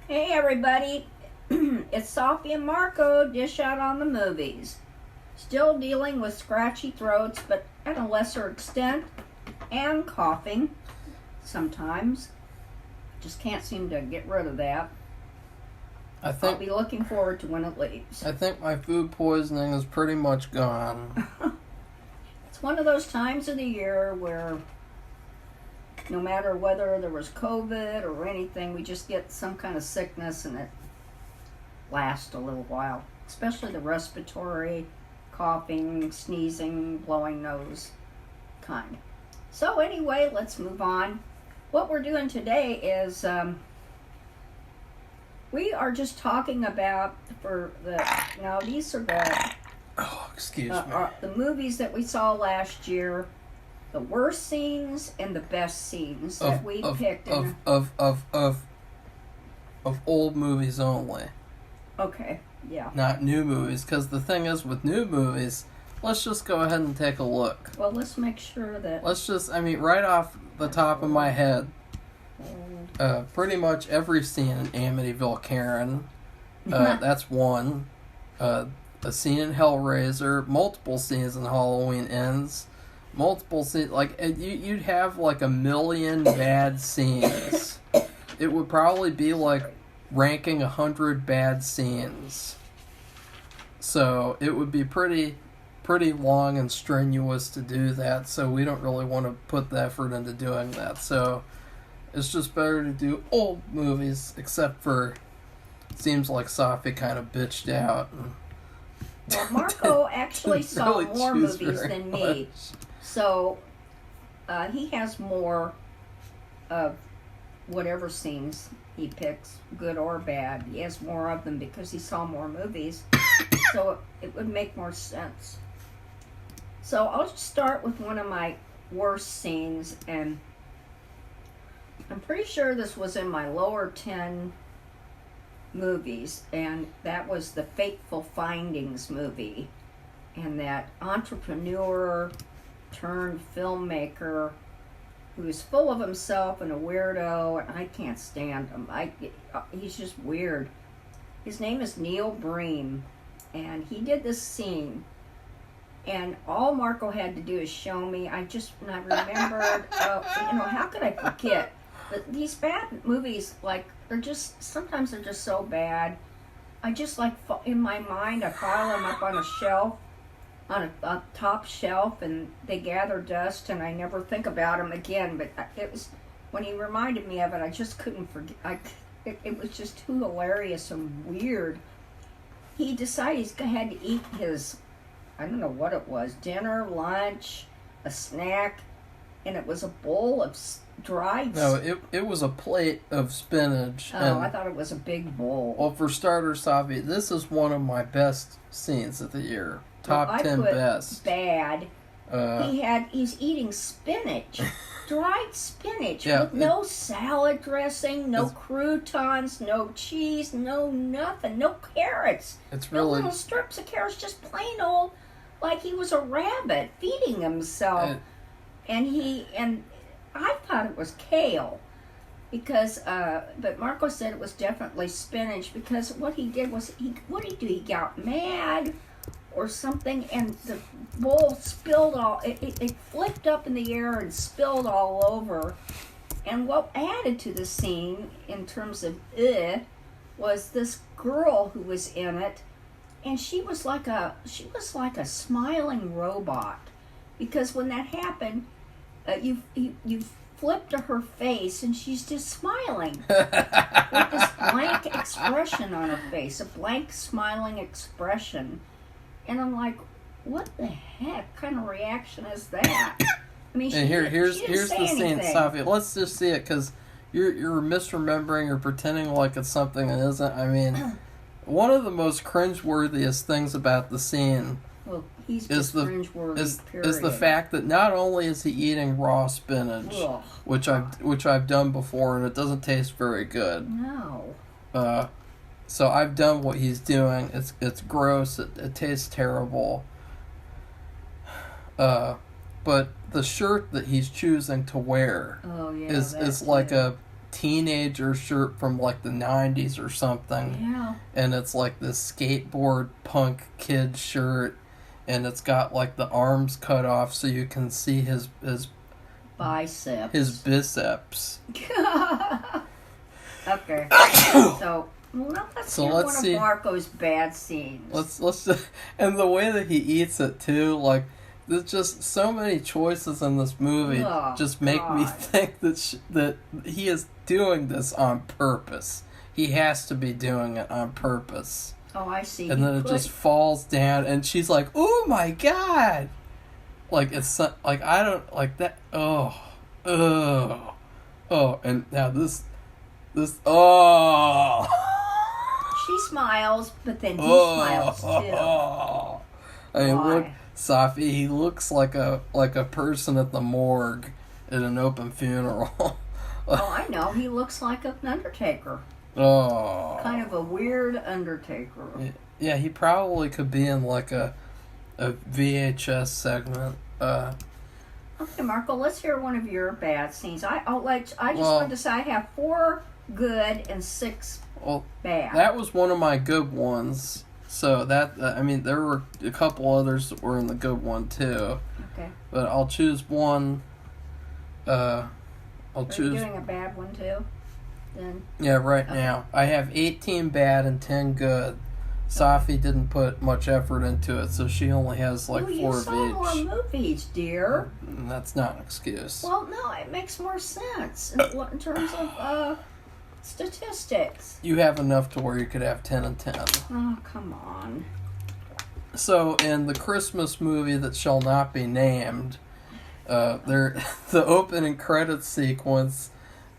Hey everybody, it's Safi and Marco, dish out on the movies. Still dealing with scratchy throats, but at a lesser extent, and coughing sometimes. Just can't seem to get rid of that. I'll be looking forward to when it leaves. I think my food poisoning is pretty much gone. It's one of those times of the year where no matter whether there was COVID or anything, we just get some kind of sickness and it lasts a little while. Especially the respiratory, coughing, sneezing, blowing nose kind. So anyway, let's move on. What we're doing today is we are just talking about these are the movies that we saw last year. The worst scenes and the best scenes that we picked. Of old movies only. Okay, yeah. Not new movies, because the thing is with new movies, let's just go ahead and take a look. Well, let's make sure that... right off the top of my head, pretty much every scene in Amityville Karen, that's one. A scene in Hellraiser, multiple scenes in Halloween Ends, multiple scenes, you'd have like a million bad scenes. It would probably be like ranking 100 bad scenes. So it would be pretty long and strenuous to do that, so we don't really want to put the effort into doing that. So it's just better to do old movies, except for it seems like Safi kind of bitched out. Well, Marco actually saw more movies than me. So, he has more of whatever scenes he picks, good or bad. He has more of them because he saw more movies. So, it would make more sense. So, I'll just start with one of my worst scenes. And I'm pretty sure this was in my lower 10 movies. And that was the Fateful Findings movie. And that entrepreneur... turned filmmaker who's full of himself and a weirdo, and I can't stand him. He's just weird. His name is Neil Breen, and he did this scene, and all Marco had to do is show me. I remembered. How could I forget? But these bad movies, sometimes they're just so bad. I just in my mind, I pile them up on a shelf. On a top shelf, and they gather dust, and I never think about them again. But it was when he reminded me of it, I just couldn't forget. It was just too hilarious and weird. He decided he had to eat his, I don't know what it was, dinner, lunch, a snack, and it was a bowl of dried. No, it was a plate of spinach. Oh, I thought it was a big bowl. Well, for starters, Safi, this is one of my best scenes of the year. Top 10 best. Bad. He's eating spinach, dried spinach with no salad dressing, no croutons, no cheese, no nothing, no carrots. It's no really little strips of carrots, just plain old, like he was a rabbit feeding himself. And I thought it was kale. Because, but Marco said it was definitely spinach, because what he did was, what did he do? He got mad or something, and the bowl spilled it flipped up in the air and spilled all over. And what added to the scene, in terms of was this girl who was in it, and she was like a smiling robot, because when that happened, you flip to her face and she's just smiling with this blank expression on her face, a blank smiling expression. And I'm like, what the heck kind of reaction is that? I mean, here's the scene, Safi. Let's just see it, because you're misremembering or pretending like it's something it isn't. I mean, one of the most cringeworthiest things about the scene is the fact that not only is he eating raw spinach, which I've done before, and it doesn't taste very good. No. So I've done what he's doing. It's gross. It tastes terrible. But the shirt that he's choosing to wear is like a teenager shirt from like the 90s or something. Yeah. And it's like this skateboard punk kid shirt, and it's got like the arms cut off so you can see his biceps. His biceps. Okay. So, well, let's see of Marco's bad scenes. Let's just, and the way that he eats it too, like there's just so many choices in this movie. Just make me think that he is doing this on purpose. He has to be doing it on purpose. Oh, I see. And then it just falls down, and she's like, "Oh my god!" Like it's like I don't like that. Oh, and now this. Oh. She smiles, but then he smiles too. I mean, look, Safi. He looks like a person at the morgue at an open funeral. Oh, I know. He looks like an undertaker. Oh. Kind of a weird undertaker. Yeah, he probably could be in like a VHS segment. Okay, Marco, let's hear one of your bad scenes. I just wanted to say I have 4 good and 6 bad. That was one of my good ones. So that I mean, there were a couple others that were in the good one too. Okay. But I'll choose one. Are you doing a bad one too? Then. Yeah, right now I have 18 bad and 10 good. Safi didn't put much effort into it, so she only has like 4 of each. You saw more movies, dear. That's not an excuse. Well, no, it makes more sense in terms of statistics. You have enough to where you could have 10 and 10. Oh, come on. So, in the Christmas movie that shall not be named, the opening credits sequence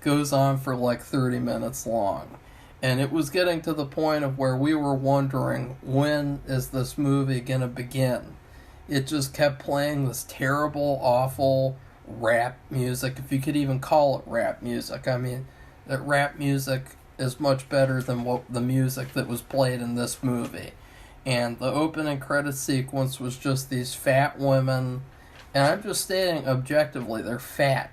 goes on for like 30 minutes long. And it was getting to the point of where we were wondering, when is this movie going to begin? It just kept playing this terrible, awful rap music, if you could even call it rap music. I mean, that rap music is much better than the music that was played in this movie. And the opening credit sequence was just these fat women, and I'm just stating objectively, they're fat.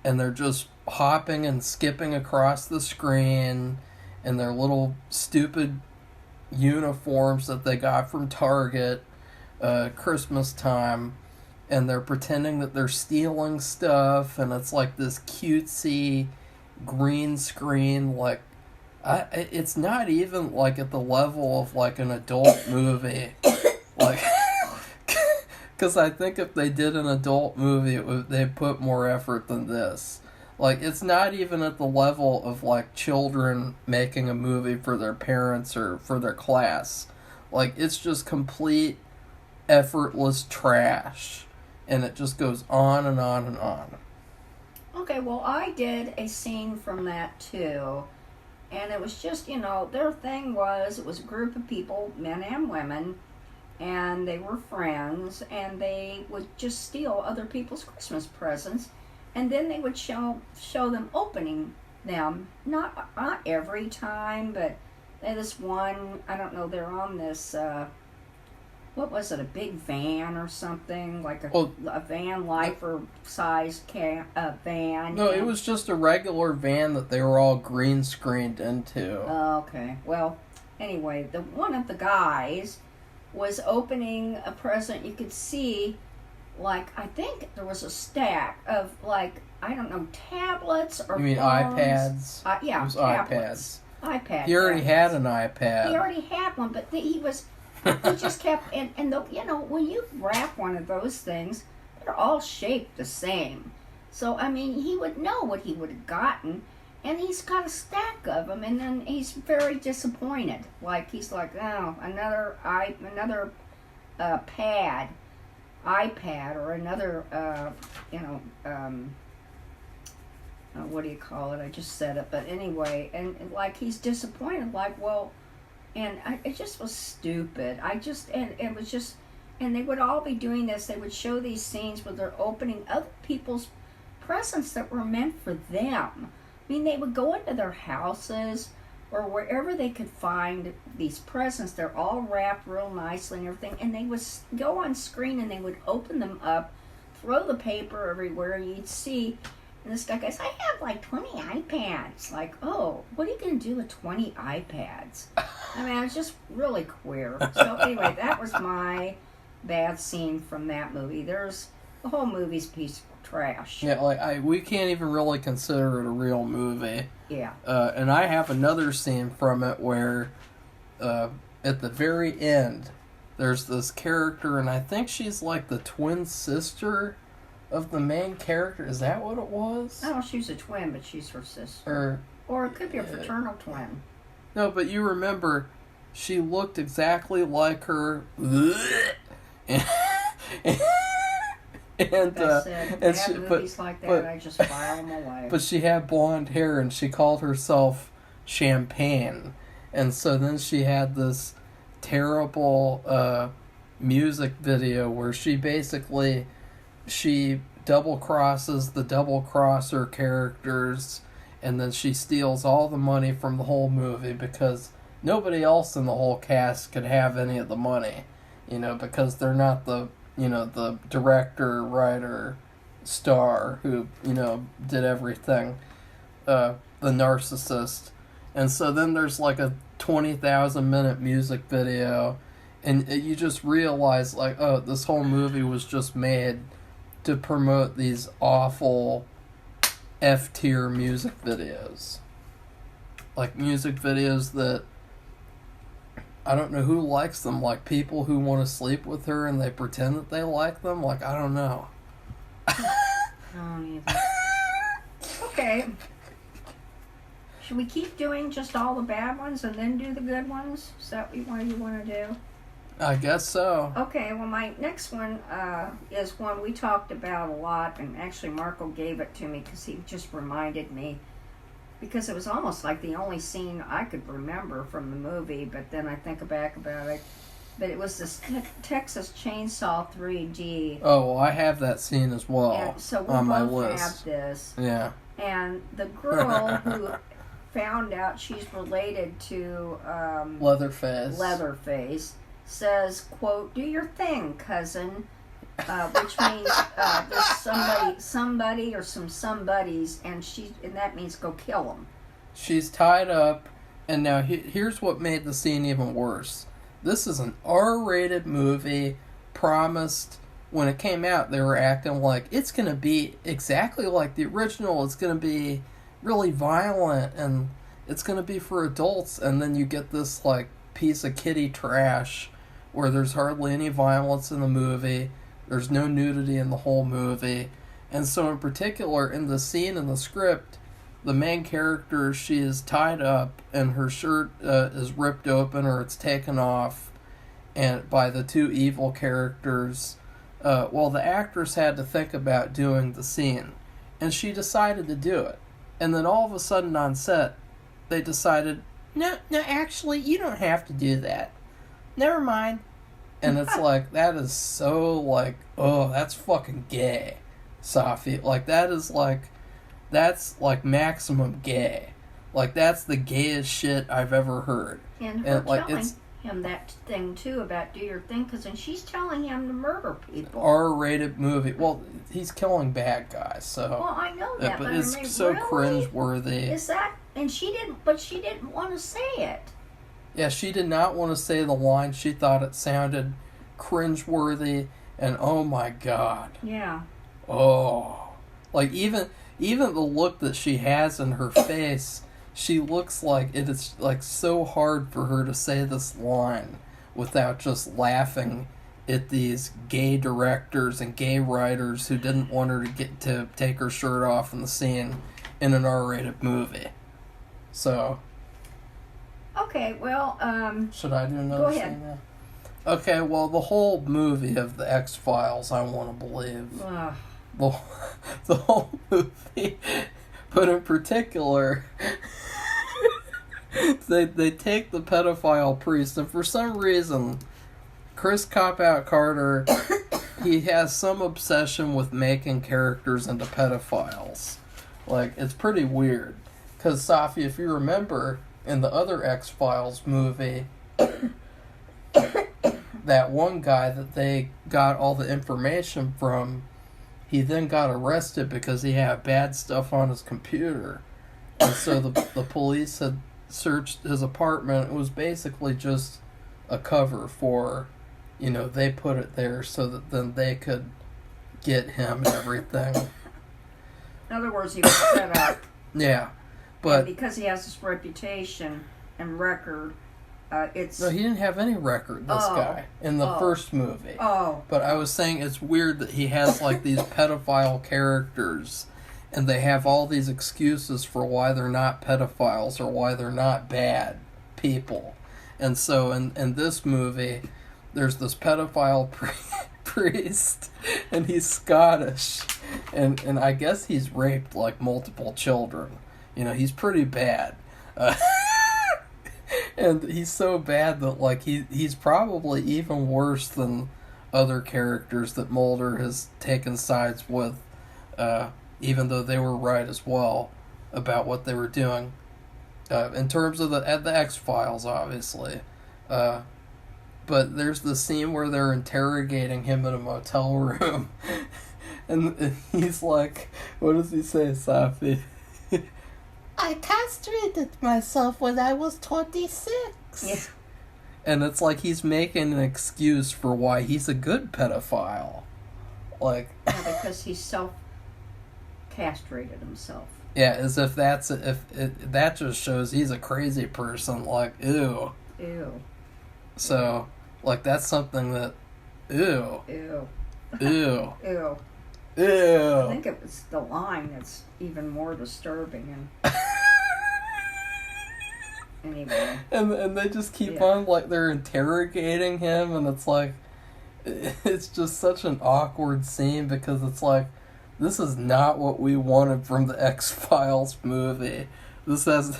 And they're just hopping and skipping across the screen in their little stupid uniforms that they got from Target Christmas time, and they're pretending that they're stealing stuff, and it's like this cutesy green screen, like it's not even like at the level of like an adult movie, like because I think if they did an adult movie they'd put more effort than this. Like, it's not even at the level of, like, children making a movie for their parents or for their class. Like, it's just complete, effortless trash. And it just goes on and on and on. Okay, well, I did a scene from that, too. And it was just, their thing was, it was a group of people, men and women, and they were friends, and they would just steal other people's Christmas presents. And then they would show them opening them. Not every time, but this one, I don't know, they're on this, what was it, a big van or something? Like a van lifer size van. No, it was just a regular van that they were all green screened into. Okay. Well, anyway, one of the guys was opening a present. You could see, like, I think there was a stack of, like, I don't know, tablets or You mean phones. iPads? Yeah, it was tablets. iPads. He already had an iPad. He already had one, but he just kept, and when you wrap one of those things, they're all shaped the same. So, I mean, he would know what he would have gotten, and he's got a stack of them, and then he's very disappointed. Like, he's like, oh, another iPad or another, what do you call it? I just said it, but anyway, and like he's disappointed, like, well, and it just was stupid. And it was just, and they would all be doing this. They would show these scenes where they're opening other people's presents that were meant for them. I mean, they would go into their houses or wherever they could find these presents. They're all wrapped real nicely and everything, and they would go on screen and they would open them up, throw the paper everywhere you'd see, And this guy goes, I have like 20 iPads. Like, oh, what are you going to do with 20 iPads? I mean, I was just really queer. So anyway, that was my bad scene from that movie. The whole movie's a piece of trash. Yeah, like, we can't even really consider it a real movie. Yeah. And I have another scene from it where, at the very end, there's this character, and I think she's like the twin sister of the main character. Is that what it was? Oh, she's a twin, but she's her sister. Or it could be a fraternal twin. No, but you remember, she looked exactly like her. And movies like that, I just file them away. But she had blonde hair, and she called herself Champagne. And so then she had this terrible music video where she double crosses the double crosser characters, and then she steals all the money from the whole movie because nobody else in the whole cast could have any of the money, because they're not the director, writer, star who, did everything, the narcissist. And so then there's like a 20,000-minute music video, and you just realize, like, oh, this whole movie was just made to promote these awful F-tier music videos. Like, music videos that I don't know who likes them. Like, people who want to sleep with her and they pretend that they like them. Like, I don't know. Okay. Should we keep doing just all the bad ones and then do the good ones? Is that what you want to do? I guess so. Okay, well, my next one is one we talked about a lot, and actually Marco gave it to me because he just reminded me, because it was almost like the only scene I could remember from the movie, but then I think back about it. But it was this Texas Chainsaw 3D. Oh, well, I have that scene as well and so we on my both list. have this. Yeah. And the girl who found out she's related to Leatherface says, quote, "Do your thing, cousin," which means there's somebody or some somebodies, and that means go kill them. She's tied up, and now here's what made the scene even worse. This is an R-rated movie, promised. When it came out, they were acting like it's going to be exactly like the original. It's going to be really violent, and it's going to be for adults, and then you get this, like, piece of kiddie trash where there's hardly any violence in the movie. There's no nudity in the whole movie. And so in particular, in the scene in the script, the main character, she is tied up and her shirt is ripped open or it's taken off and by the two evil characters. The actress had to think about doing the scene. And she decided to do it. And then all of a sudden on set, they decided, no, actually, you don't have to do that. Never mind. And it's like, that is so, like, oh, that's fucking gay, Safi. Like, that's maximum gay. Like, that's the gayest shit I've ever heard. And her telling him that thing, too, about do your thing, because then she's telling him to murder people. R-rated movie. Well, he's killing bad guys, so. Well, I know that, but it's so really? cringe-worthy. Is that, and she didn't want to say it. Yeah, she did not want to say the line. She thought it sounded cringeworthy, and oh my god. Yeah. Oh. Like, even the look that she has in her face, she looks like it is, like, so hard for her to say this line without just laughing at these gay directors and gay writers who didn't want her to take her shirt off in the scene in an R-rated movie. So... Okay, well, should I do another go ahead. scene now? Okay, well, the whole movie of the X-Files, I want to believe. The whole movie, but in particular, they take the pedophile priest, and for some reason, Chris Cop-Out Carter, he has some obsession with making characters into pedophiles. Like, it's pretty weird. Because, Safi, if you remember... in the other X-Files movie, that one guy that they got all the information from, he then got arrested because he had bad stuff on his computer. And so the police had searched his apartment. It was basically just a cover for, they put it there so that then they could get him and everything. In other words, he was set up. Yeah, but... And because he has this reputation and record, it's... No, he didn't have any record, this guy, in the first movie. Oh. But I was saying it's weird that he has, like, these pedophile characters, and they have all these excuses for why they're not pedophiles or why they're not bad people. And so in this movie, there's this pedophile priest, and he's Scottish, and I guess he's raped, like, multiple children. He's pretty bad. And he's so bad that, like, he's probably even worse than other characters that Mulder has taken sides with, even though they were right as well about what they were doing. In terms of the X-Files, obviously. But there's the scene where they're interrogating him in a motel room. and he's like, what does he say, Safi? I castrated myself when I was 26. Yeah. And it's like he's making an excuse for why he's a good pedophile. Like... Yeah, because he self-castrated himself. Yeah, as if that just shows he's a crazy person. Like, ew. Ew. So, like, that's something that... Ew. Ew. Ew. Ew. Ew. I think it was the line that's even more disturbing. Anyway. And they just keep on, like, they're interrogating him, and it's like... It's just such an awkward scene, because it's like, this is not what we wanted from the X-Files movie. This is...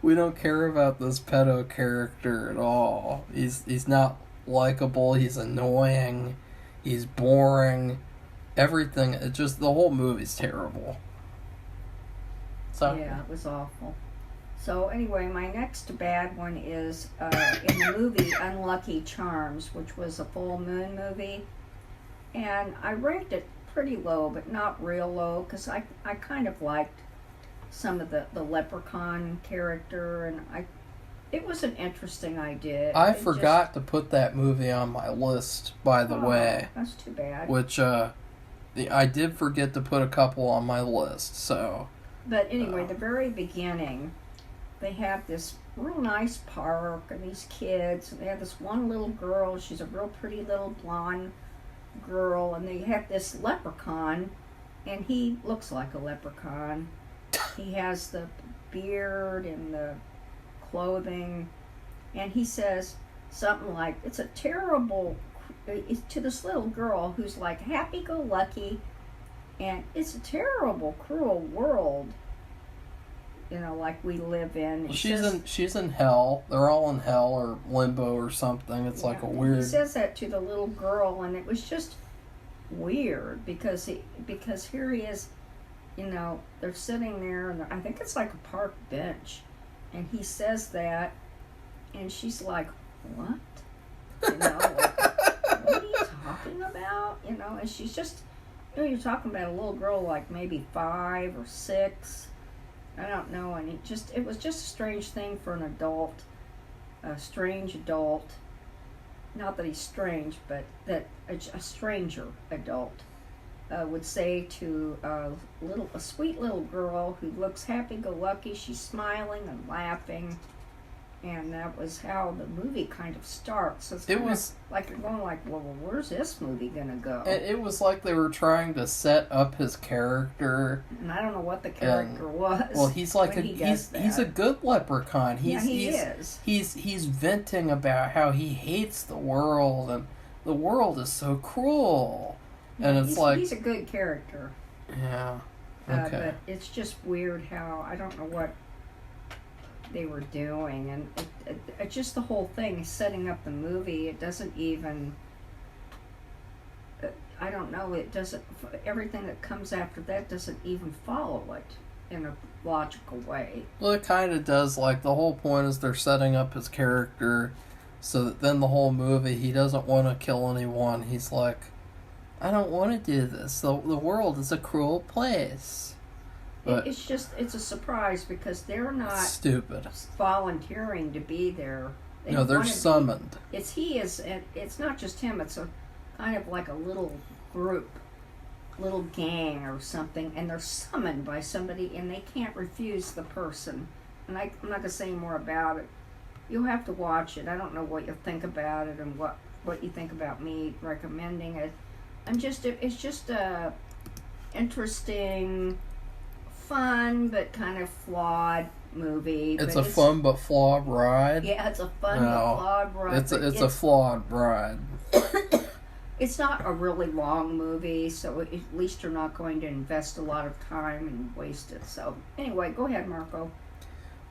We don't care about this pedo character at all. He's not likable, he's annoying, he's boring, everything. It just, the whole movie's terrible. So yeah, it was awful. So anyway, my next bad one is in the movie Unlucky Charms, which was a full moon movie. And I ranked it pretty low, but not real low, because I kind of liked some of the leprechaun character, and it was an interesting idea. I forgot to put that movie on my list, by the way. That's too bad. Which, I did forget to put a couple on my list, so... But anyway, the very beginning, they have this real nice park, and these kids, and they have this one little girl, she's a real pretty little blonde girl, and they have this leprechaun, and he looks like a leprechaun. He has the beard and the clothing, and he says something like, it's a terrible, to this little girl who's like happy-go-lucky, and it's a terrible, cruel world, like we live in. She's in hell. They're all in hell or limbo or something. It's like a weird... He says that to the little girl, and it was just weird, because here he is, they're sitting there, and I think it's like a park bench, and he says that, and she's like, what? Like, what are you talking about? And she's just, you're talking about a little girl like maybe 5 or 6, I don't know, and it was just a strange thing for an adult, a strange adult, not that he's strange, but that a stranger adult would say to a sweet little girl who looks happy-go-lucky. She's smiling and laughing, and that was how the movie kind of starts. So it was like you're going like, well, where's this movie gonna go? It was like they were trying to set up his character, and I don't know what the character was. Well, he's like he's a good leprechaun. He is. He's venting about how he hates the world, and the world is so cruel. And it's like... He's a good character. Yeah. Okay. But it's just weird how... I don't know what they were doing. And it just the whole thing is setting up the movie. It doesn't even... I don't know. It doesn't... Everything that comes after that doesn't even follow it in a logical way. Well, it kind of does. Like, the whole point is they're setting up his character so that then the whole movie, he doesn't want to kill anyone. He's like... I don't want to do this. The world is a cruel place. But it's a surprise because they're not stupid volunteering to be there. They're summoned. It's not just him. It's a kind of like a little group, little gang or something, and they're summoned by somebody, and they can't refuse the person. And I'm not gonna say more about it. You'll have to watch it. I don't know what you think about it and what you think about me recommending it. It's just a interesting, fun but kind of flawed movie. It's a fun but flawed ride. Yeah, it's a fun but flawed ride. It's a flawed ride. It's not a really long movie, so at least you're not going to invest a lot of time and waste it. So anyway, go ahead, Marco.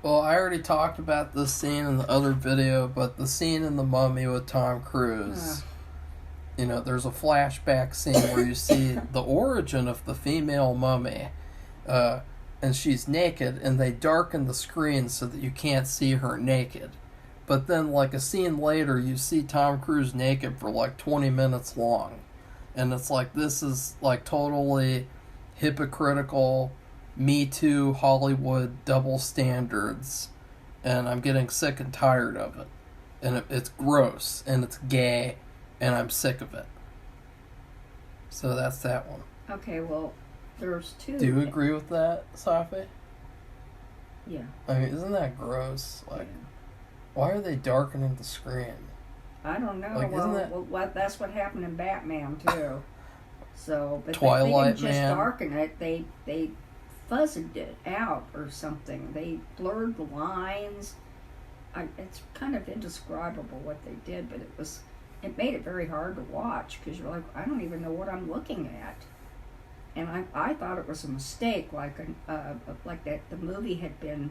Well, I already talked about this scene in the other video, but the scene in The Mummy with Tom Cruise. There's a flashback scene where you see the origin of the female mummy. And she's naked, and they darken the screen so that you can't see her naked. But then, like, a scene later, you see Tom Cruise naked for, like, 20 minutes long. And it's like, this is, like, totally hypocritical, Me Too, Hollywood double standards. And I'm getting sick and tired of it. And it's gross, and it's gay, and I'm sick of it. So that's that one. Okay, well, there's two. Do you agree with that, Safi? Yeah. I mean, isn't that gross? Like, why are they darkening the screen? I don't know. Like, that's what happened in Batman too. So, but Twilight they didn't just Man. darken it. They fuzzed it out or something. They blurred the lines. It's kind of indescribable what they did, but it made it very hard to watch because you're like, I don't even know what I'm looking at. And I thought it was a mistake, like that the movie had been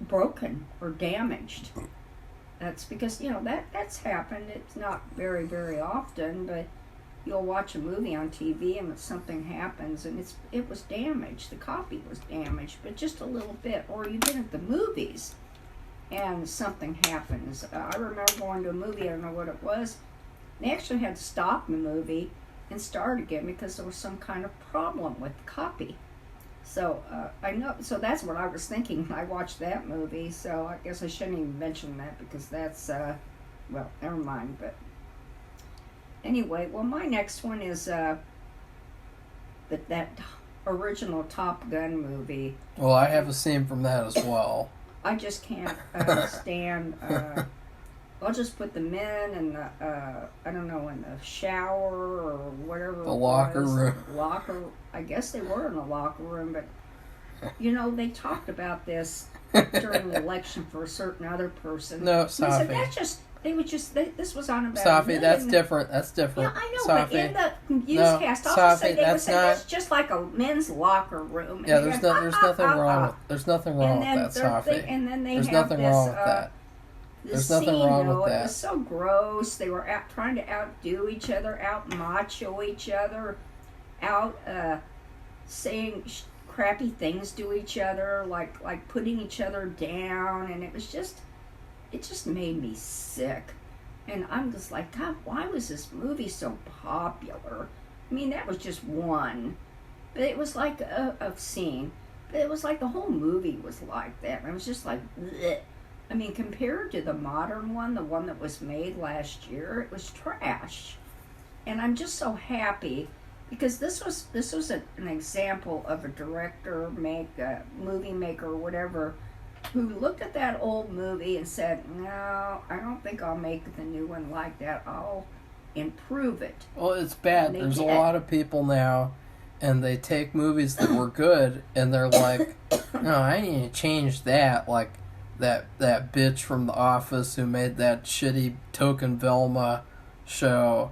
broken or damaged. That's because that's happened. It's not very, very often, but you'll watch a movie on TV and something happens and it was damaged. The copy was damaged, but just a little bit. Or you've been at the movies and something happens. I remember going to a movie. I don't know what it was. They actually had to stop the movie and start again because there was some kind of problem with the copy. So I know. So that's what I was thinking when I watched that movie. So I guess I shouldn't even mention that because that's well, never mind. But anyway, well, my next one is that original Top Gun movie. Well, I have a scene from that as well. I just can't stand. I'll just put the men in the, I don't know, in the shower or whatever. The locker room. I guess they were in the locker room, but, they talked about this during the election for a certain other person. No, Safi. This was on about Safi, that's different. That's different. Yeah, I know, Safi. but in the newscast, Safi, that's just like a men's locker room. Yeah, there's nothing wrong with that, Safi. And then there's nothing wrong with that. There's nothing wrong with that. It was so gross. They were trying to outdo each other, out macho each other, out saying crappy things to each other, like putting each other down, and it just made me sick. And I'm just like, God, why was this movie so popular? I mean, that was just one, but it was like a scene. But it was like the whole movie was like that. I was just like, bleh. I mean, compared to the modern one, the one that was made last year, it was trash. And I'm just so happy because this was an example of a director, movie maker, or whatever, who looked at that old movie and said, no, I don't think I'll make the new one like that. I'll improve it. Well, it's bad. There's a lot of people now, and they take movies that were good, and they're like, no, I need to change that. Like, that bitch from The Office who made that shitty Token Velma show,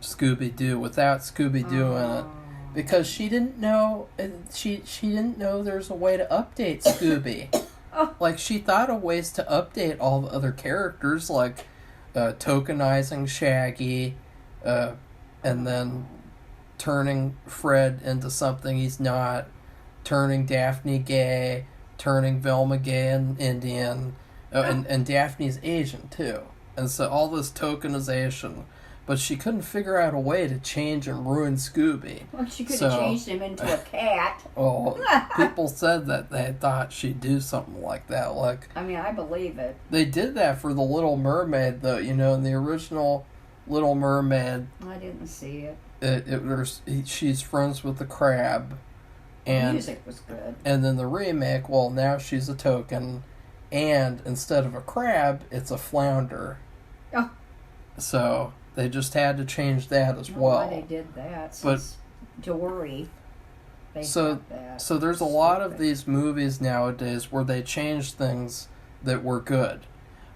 Scooby-Doo, without Scooby-Doo in it, because she didn't know there's a way to update Scooby. Like, she thought of ways to update all the other characters, like tokenizing Shaggy, and then turning Fred into something he's not, turning Daphne gay, turning Velma gay and Indian, and Daphne's Asian too. And so all this tokenization but she couldn't figure out a way to change and ruin Scooby. Well, she could have changed him into a cat. Well, people said that they thought she'd do something like that. Like, I mean, I believe it. They did that for the Little Mermaid, though. You know, in the original Little Mermaid, I didn't see it. She's friends with the crab, and The music was good. And then the remake, well, now she's a token, and instead of a crab, it's a flounder. Oh. So they just had to change that as well. Why they did that? Since Dory. So there's a lot of these movies nowadays where they change things that were good.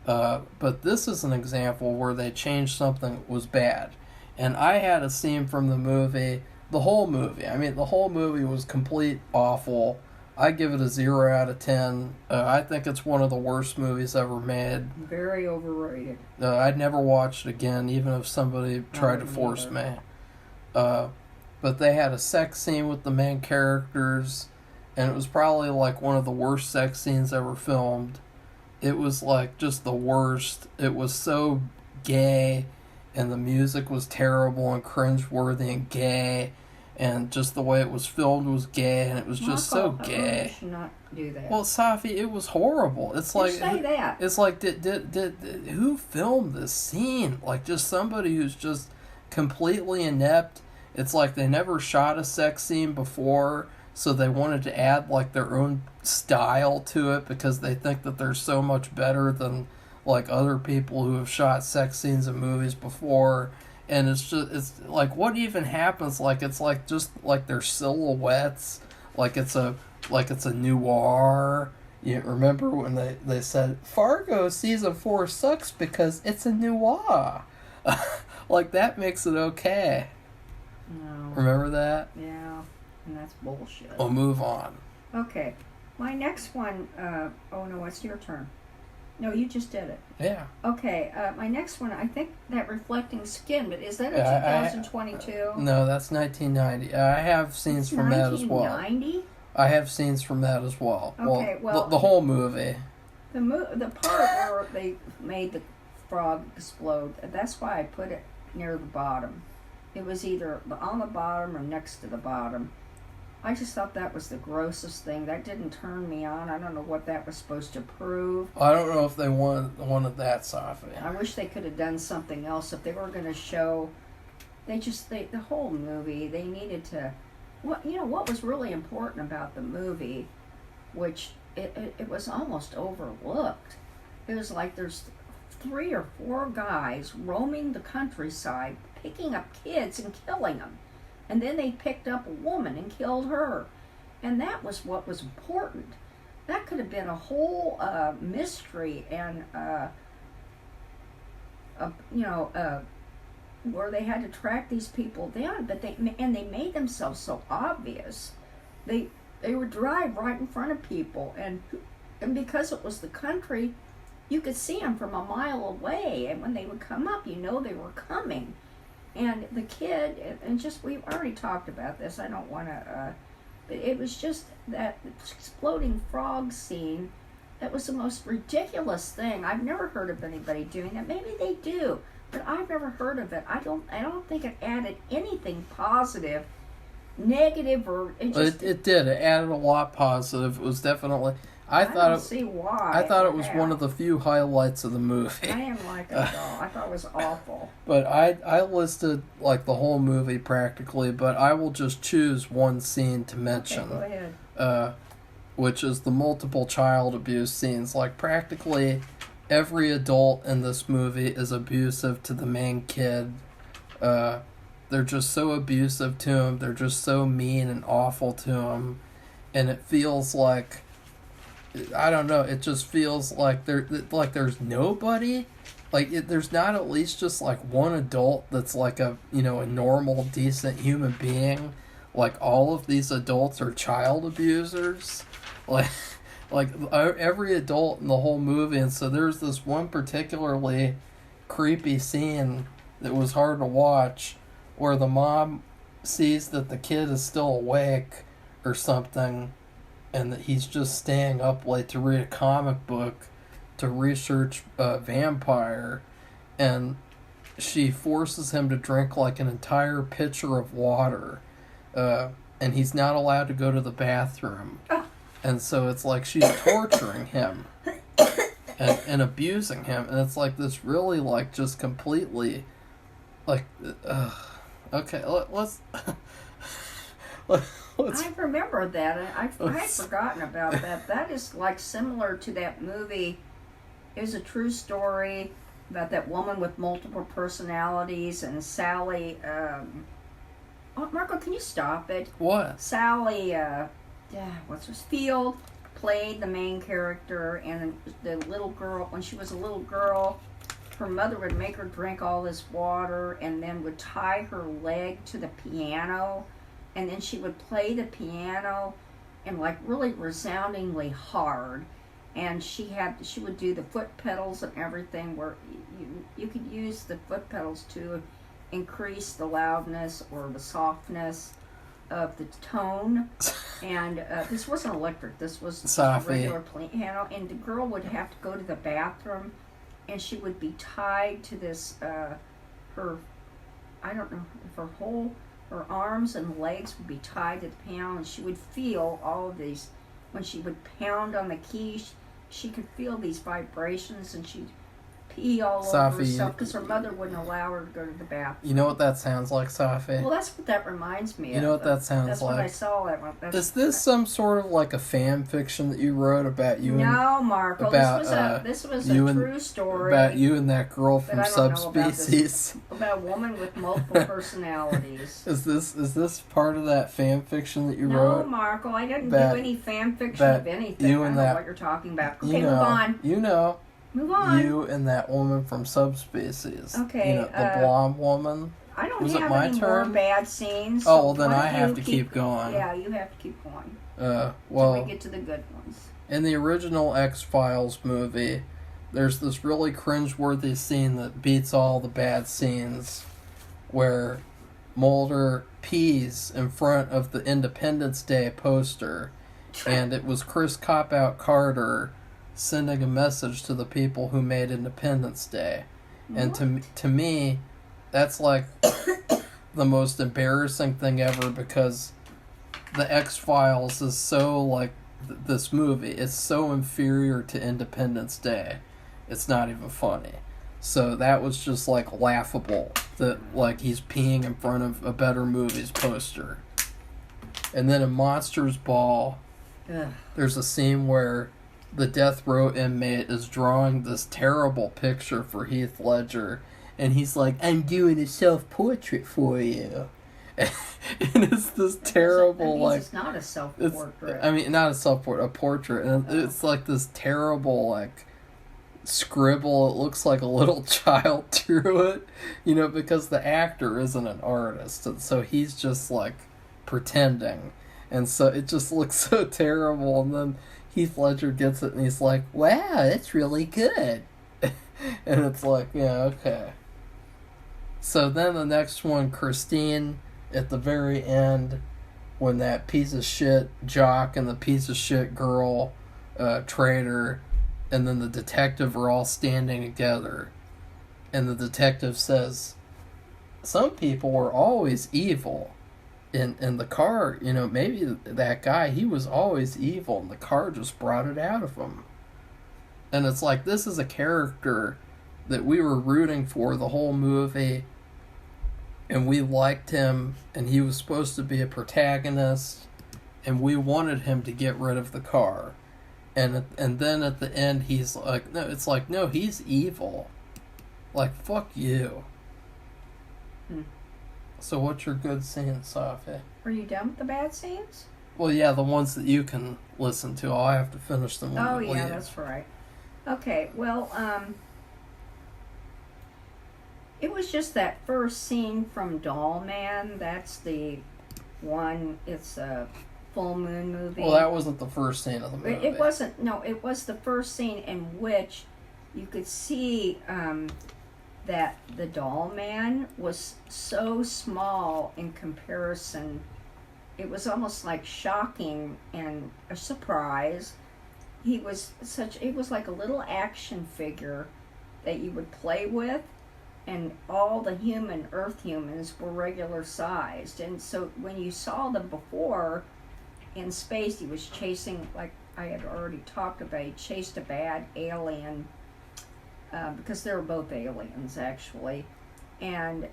But this is an example where they changed something that was bad. And I had a scene from the movie, the whole movie. I mean, the whole movie was complete awful. I give it a 0 out of 10. I think it's one of the worst movies ever made. Very overrated. I'd never watch it again, even if somebody tried to force me. But they had a sex scene with the main characters, and it was probably like one of the worst sex scenes ever filmed. It was like just the worst. It was so gay, and the music was terrible and cringeworthy and gay, and just the way it was filmed was gay, and it was just so gay. You should not do that. Well, Safi, it was horrible. It's like say that. It's like did who filmed this scene? Like just somebody who's just completely inept. It's like they never shot a sex scene before, so they wanted to add like their own style to it because they think that they're so much better than like other people who have shot sex scenes in movies before. And it's like what even happens? Like it's like just like their silhouettes, like it's a noir. You remember when they said Fargo season 4 sucks because it's a noir? Like that makes it okay. No. Remember that? Yeah, and that's bullshit. We'll move on. Okay, my next one. Oh no, it's your turn. No, you just did it. Yeah. Okay, my next one. I think that Reflecting Skin, but is that a 2022? No, that's 1990. I have scenes from that as well. 1990? I have scenes from that as well. Okay, well the whole movie. The part where they made the frog explode. That's why I put it near the bottom. It was either on the bottom or next to the bottom. I just thought that was the grossest thing. That didn't turn me on. I don't know what that was supposed to prove. I don't know if they wanted that, Safi. I wish they could have done something else. If they were going to show, the whole movie, they needed to. What was really important about the movie, which it was almost overlooked. It was like there's 3 or 4 guys roaming the countryside, picking up kids and killing them. And then they picked up a woman and killed her. And that was what was important. That could have been a whole mystery and, where they had to track these people down. But they made themselves so obvious. They would drive right in front of people. And because it was the country, you could see them from a mile away. And when they would come up, they were coming. And the kid, and we've already talked about this, I don't want to, but it was just that exploding frog scene that was the most ridiculous thing. I've never heard of anybody doing that. Maybe they do, but I've never heard of it. I don't think it added anything positive, negative, or it just... It did. It added a lot positive. It was definitely... I don't see why. I thought it was one of the few highlights of the movie. I didn't like it at all. I thought it was awful. But I listed like the whole movie practically, but I will just choose one scene to mention. Okay, go ahead. Which is the multiple child abuse scenes. Like practically every adult in this movie is abusive to the main kid. They're just so abusive to him. They're just so mean and awful to him. And it feels like... I don't know. It just feels like there's nobody. There's not at least just like one adult that's like a normal, decent human being. Like all of these adults are child abusers. Like every adult in the whole movie. And so there's this one particularly creepy scene that was hard to watch, where the mom sees that the kid is still awake or something, and that he's just staying up late to read a comic book to research vampire, and she forces him to drink like an entire pitcher of water, and he's not allowed to go to the bathroom. Oh. And so it's like she's torturing him and abusing him, and it's like this really like just completely like okay, let's I remember that, and I had forgotten about that. That is like similar to that movie. It was a true story about that woman with multiple personalities, and Sally. Oh, Marco, can you stop it? What? Sally, what's her Field played the main character, and the little girl. When she was a little girl, her mother would make her drink all this water, and then would tie her leg to the piano. And then she would play the piano and like really resoundingly hard. And she would do the foot pedals and everything where you could use the foot pedals to increase the loudness or the softness of the tone. And this wasn't electric. This was Safi. A regular piano. And the girl would have to go to the bathroom, and she would be tied to this, her arms and legs would be tied to the piano, and she would feel all of these. When she would pound on the keys, she could feel these vibrations, and she'd pee all over herself because her mother wouldn't allow her to go to the bathroom. You know what that sounds like, Safi? Well, that's what that reminds me of. You know what that sounds that's like? That's when I saw that one. Is this some sort of like a fan fiction that you wrote about you? No, Marco. About, this was a true story about you and that girl from Subspecies. About a woman with multiple personalities. Is this part of that fan fiction that you wrote? No, Marco. I didn't do any fan fiction of anything. I don't know what you're talking about. Okay, move on. You know. Move on. You and that woman from Subspecies. Okay. You know, the blonde woman. I don't have any more bad scenes. Oh, well, then I have to keep going. Yeah, you have to keep going. Well, till we get to the good ones. In the original X-Files movie, there's this really cringeworthy scene that beats all the bad scenes, where Mulder pees in front of the Independence Day poster, and it was Chris Cop-Out Carter sending a message to the people who made Independence Day. And to me, that's like the most embarrassing thing ever, because the X-Files is so like this movie. It's so inferior to Independence Day. It's not even funny. So that was just like laughable that like he's peeing in front of a Better Movies poster. And then in Monsters Ball, there's a scene where the death row inmate is drawing this terrible picture for Heath Ledger, and he's like, "I'm doing a self-portrait for you." And it's this terrible, like... It's not a self-portrait. I mean, not a self-portrait, a portrait. And it's like this terrible, like, scribble. It looks like a little child drew it, you know, because the actor isn't an artist. And so he's just, like, pretending. And so it just looks so terrible. And then Heath Ledger gets it, and he's like, "Wow, that's really good." And it's like, yeah, okay. So then the next one, Christine, at the very end, when that piece of shit jock and the piece of shit girl traitor and then the detective are all standing together, and the detective says, "Some people were always evil. In the car, you know, maybe that guy, he was always evil, and the car just brought it out of him." And it's like, this is a character that we were rooting for the whole movie, and we liked him, and he was supposed to be a protagonist, and we wanted him to get rid of the car. And then at the end, he's like, no, it's like, no, he's evil. Like, fuck you. So what's your good scene, Safi? Are you done with the bad scenes? Well, yeah, the ones that you can listen to. I'll have to finish them when we leave. That's right. Okay, well, it was just that first scene from Doll Man. That's the one, it's a full moon movie. Well, that wasn't the first scene of the movie. It wasn't, no, it was the first scene in which you could see that the Doll Man was so small in comparison. It was almost like shocking and a surprise. He was like a little action figure that you would play with, and all the Earth humans were regular sized. And so when you saw them before in space, he was chasing, like I had already talked about, he chased a bad alien, because they were both aliens actually, and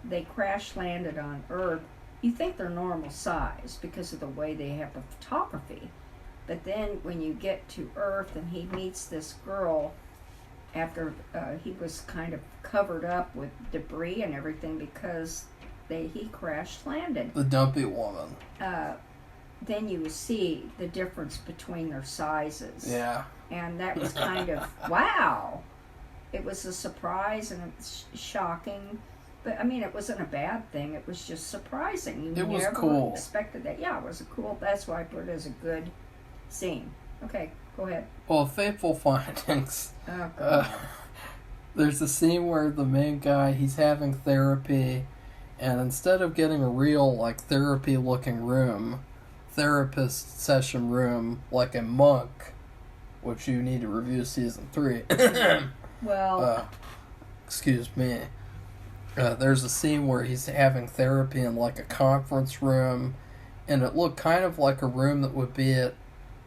they crash landed on Earth. You think they're normal size because of the way they have the photography. But then when you get to Earth and he meets this girl after he was kind of covered up with debris and everything because he crash landed. The dumpy woman. Then you see the difference between their sizes. Yeah. And that was kind of, wow. It was a surprise and it's shocking. But, I mean, it wasn't a bad thing. It was just surprising. You it was never cool. expected that. Yeah, it was cool. That's why I put it as a good scene. Okay, go ahead. Well, fateful findings. Oh, God. There's a scene where the main guy, he's having therapy, and instead of getting a real, like, therapy-looking room, therapist session room, like a monk, which you need to review season 3. Well... excuse me. There's a scene where he's having therapy in, like, a conference room, and it looked kind of like a room that would be at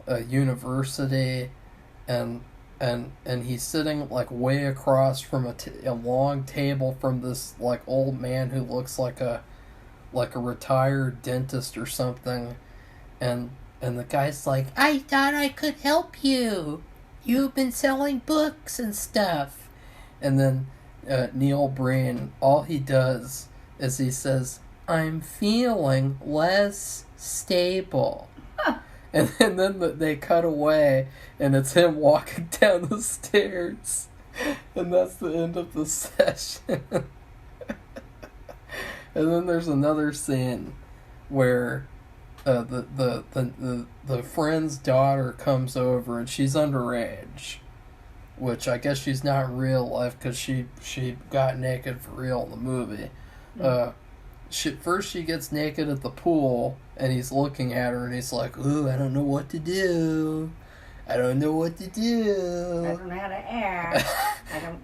a university, and he's sitting, like, way across from a long table from this, like, old man who looks like a retired dentist or something, and the guy's like, "I thought I could help you. You've been selling books and stuff." And then Neil Breen, all he does is he says, "I'm feeling less stable." And then they cut away, and it's him walking down the stairs. And that's the end of the session. And then there's another scene where the friend's daughter comes over, and she's underage. Which I guess she's not in real life, because she got naked for real in the movie. First she gets naked at the pool, and he's looking at her, and he's like, "Ooh, I don't know what to do. I don't know what to do. I don't know how to act.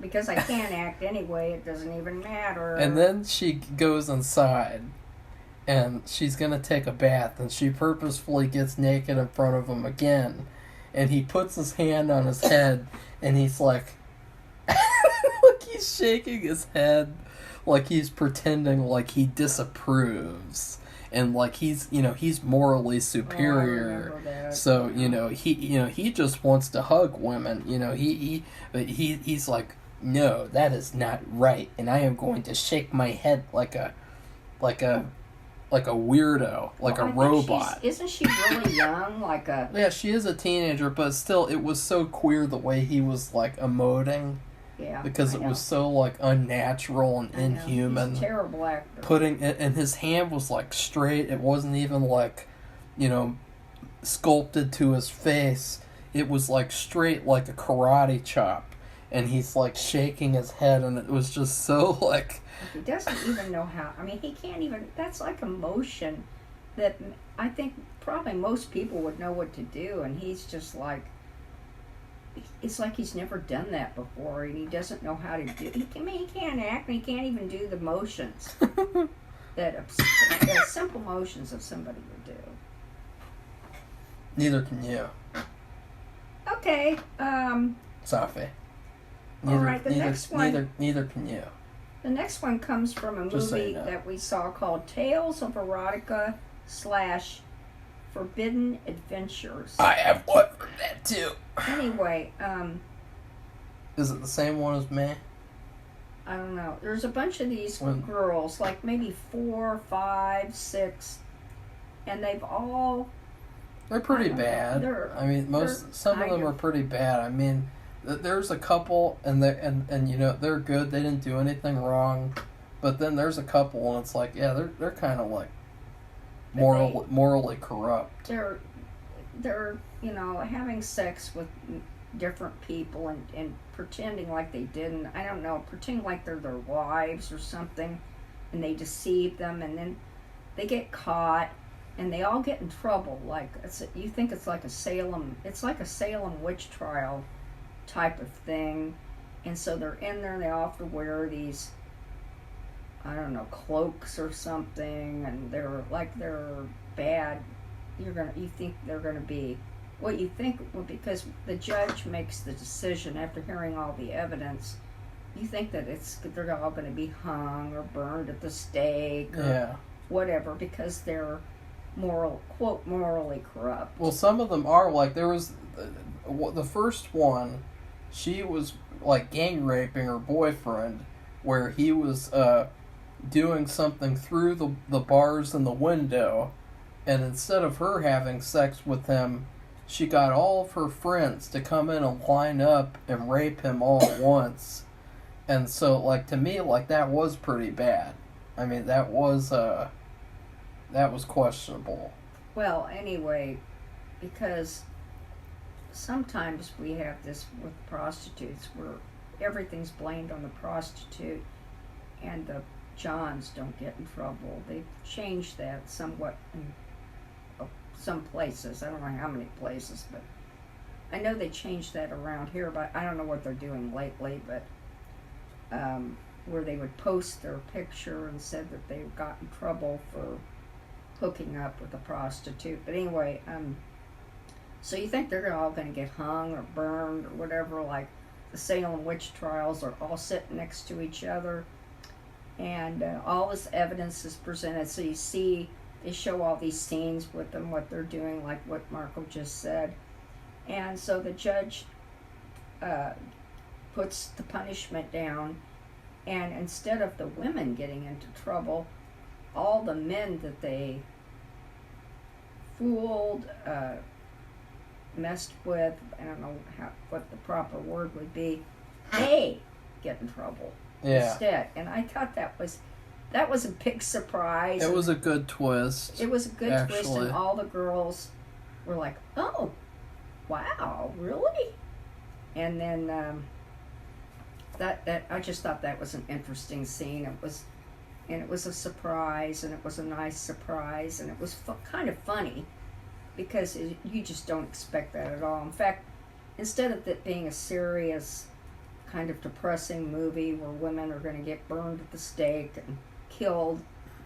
Because I can't act anyway, it doesn't even matter." And then she goes inside, and she's gonna take a bath, and she purposefully gets naked in front of him again, and he puts his hand on his head, and he's like, like he's shaking his head, like he's pretending like he disapproves, and like he's morally superior. Oh, I remember that. So he just wants to hug women. He's like, "No, that is not right, and I am going to shake my head like a weirdo, like a robot." Isn't she really young? Yeah, she is a teenager, but still, it was so queer the way he was, like, emoting. Yeah, because it was so, like, unnatural and inhuman. He's a terrible actor. And his hand was, like, straight. It wasn't even, like, sculpted to his face. It was, like, straight like a karate chop. And he's, like, shaking his head, and it was just so, like... He doesn't even know how... I mean, he can't even... That's like emotion that I think probably most people would know what to do, and he's just like... It's like he's never done that before, and he doesn't know how to do... he can't act, and he can't even do the motions that simple motions that somebody would do. Neither can you. Okay, Safi. All right, the next one... Neither can you. The next one comes from a movie that we saw called Tales of Erotica / Forbidden Adventures. I have one for that too. Anyway, is it the same one as me? I don't know. There's a bunch of these girls, like maybe 4, 5, 6, and they've all... They're pretty bad. Some of them are pretty bad. I mean, there's a couple, and they're good. They didn't do anything wrong, but then there's a couple, and it's like, yeah, they're kind of like morally corrupt. They're having sex with different people and pretending like they didn't. I don't know, pretending like they're their wives or something, and they deceive them, and then they get caught. And they all get in trouble. You think it's like a Salem witch trial type of thing. And so they're in there, and they all have to wear these, I don't know, cloaks or something, and they're bad. You think they're gonna be what you think, well, because the judge makes the decision after hearing all the evidence. You think that they're all going to be hung or burned at the stake or whatever because they're morally corrupt. Well, some of them are. Like, there was the first one, she was like gang raping her boyfriend, where he was doing something through the bars in the window, and instead of her having sex with him, she got all of her friends to come in and line up and rape him all at once. And so, like, to me, like, that was pretty bad. I mean, that was questionable. Well, anyway, because sometimes we have this with prostitutes where everything's blamed on the prostitute and the Johns don't get in trouble. They've changed that somewhat in some places. I don't know how many places, but I know they changed that around here, but I don't know what they're doing lately, but where they would post their picture and said that they got in trouble for hooking up with a prostitute. But anyway, so you think they're all going to get hung or burned or whatever, like the Salem witch trials are all sitting next to each other, and all this evidence is presented, so you see they show all these scenes with them, what they're doing, like what Marco just said. And so the judge puts the punishment down, and instead of the women getting into trouble, all the men that they fooled, messed with, I don't know what the proper word would be, they get in trouble instead. And I thought that was a big surprise. It was a good twist. It was a good twist, and all the girls were like, "Oh, wow, really?" And then that I just thought that was an interesting scene. It was a surprise, and it was a nice surprise, and it was kind of funny because you just don't expect that at all. In fact, instead of it being a serious, kind of depressing movie where women are going to get burned at the stake and killed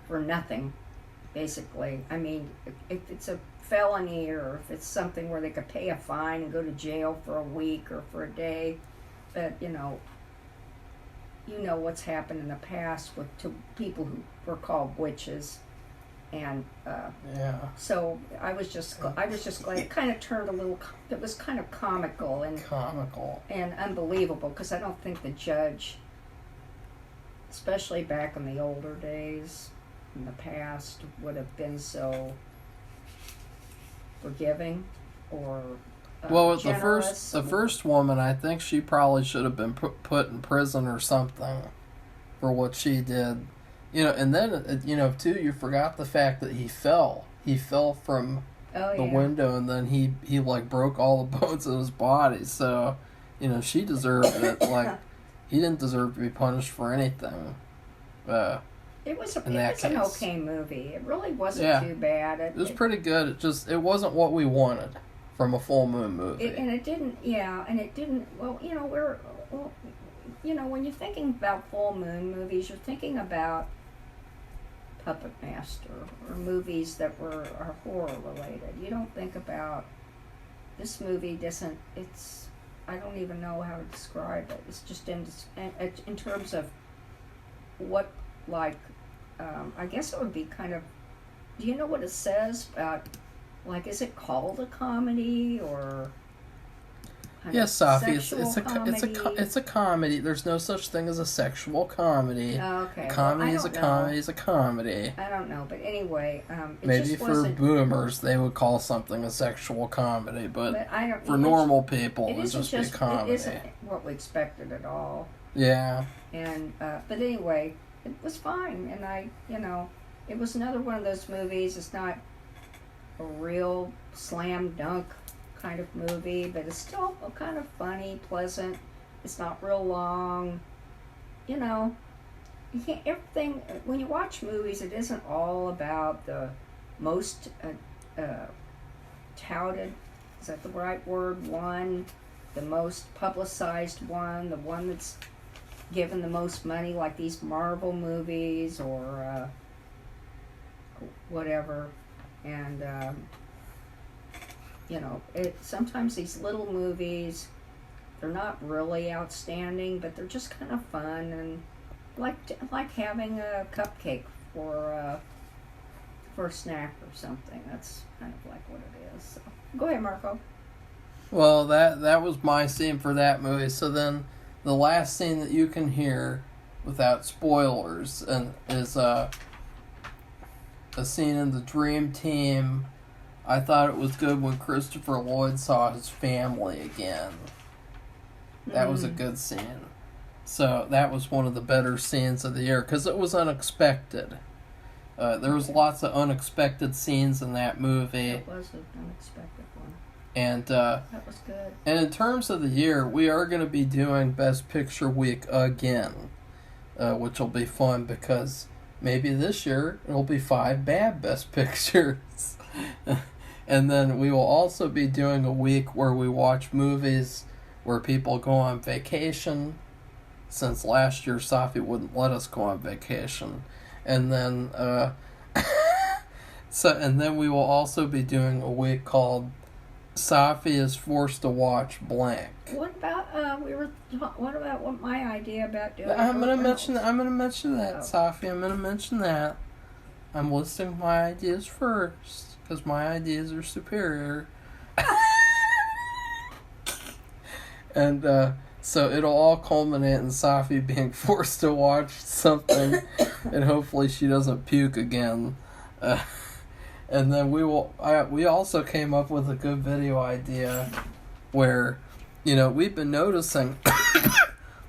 for nothing, basically. I mean, if it's a felony or if it's something where they could pay a fine and go to jail for a week or for a day, but you know what's happened in the past to people who were called witches, and so I was just glad it kind of turned a little. It was kind of comical and unbelievable, because I don't think the judge, especially back in the older days, in the past, would have been so forgiving or generous. the first woman, I think she probably should have been put in prison or something for what she did. And then, too, you forgot the fact that he fell. He fell from the window, and then he like broke all the bones in his body. So, she deserved it. Like, he didn't deserve to be punished for anything. It was an okay movie. It really wasn't too bad. It was pretty good. It wasn't what we wanted from a full moon movie. It didn't. Well, when you're thinking about full moon movies, you're thinking about Puppet Master or movies that are horror related. You don't think about this movie. I don't even know how to describe it. It's just in terms of what, like, I guess it would be kind of. Do you know what it says about? Like, is it called a comedy or? Yes, Safi. It's a comedy. There's no such thing as a sexual comedy. Oh, okay. Comedy is a comedy. I don't know, but anyway, maybe for boomers they would call something a sexual comedy, but for normal people it would just be a comedy. It isn't what we expected at all. Yeah. And but anyway, it was fine, and it was another one of those movies. It's not a real slam dunk kind of movie, but it's still kind of funny, pleasant. It's not real long. You can't, everything, when you watch movies, it isn't all about the most touted, is that the right word, one the most publicized one, the one that's given the most money, like these Marvel movies or whatever. And sometimes these little movies, they're not really outstanding, but they're just kind of fun and like having a cupcake for a snack or something. That's kind of like what it is. So, go ahead, Marco. Well, that was my scene for that movie. So then, the last scene that you can hear, without spoilers, is a scene in the Dream Team. I thought it was good when Christopher Lloyd saw his family again. That was a good scene. So that was one of the better scenes of the year because it was unexpected. There was lots of unexpected scenes in that movie. It was an unexpected one. And that was good. And in terms of the year, we are going to be doing Best Picture Week again, which will be fun because maybe this year it'll be 5 bad Best Pictures. And then we will also be doing a week where we watch movies where people go on vacation, since last year Safi wouldn't let us go on vacation. And then then we will also be doing a week called Safi is forced to watch blank. What about what my idea about doing? I'm gonna mention that, Oh. Safi. I'm gonna mention that. I'm listing my ideas first because my ideas are superior. And so it'll all culminate in Safi being forced to watch something, and hopefully she doesn't puke again. And then we also came up with a good video idea where, we've been noticing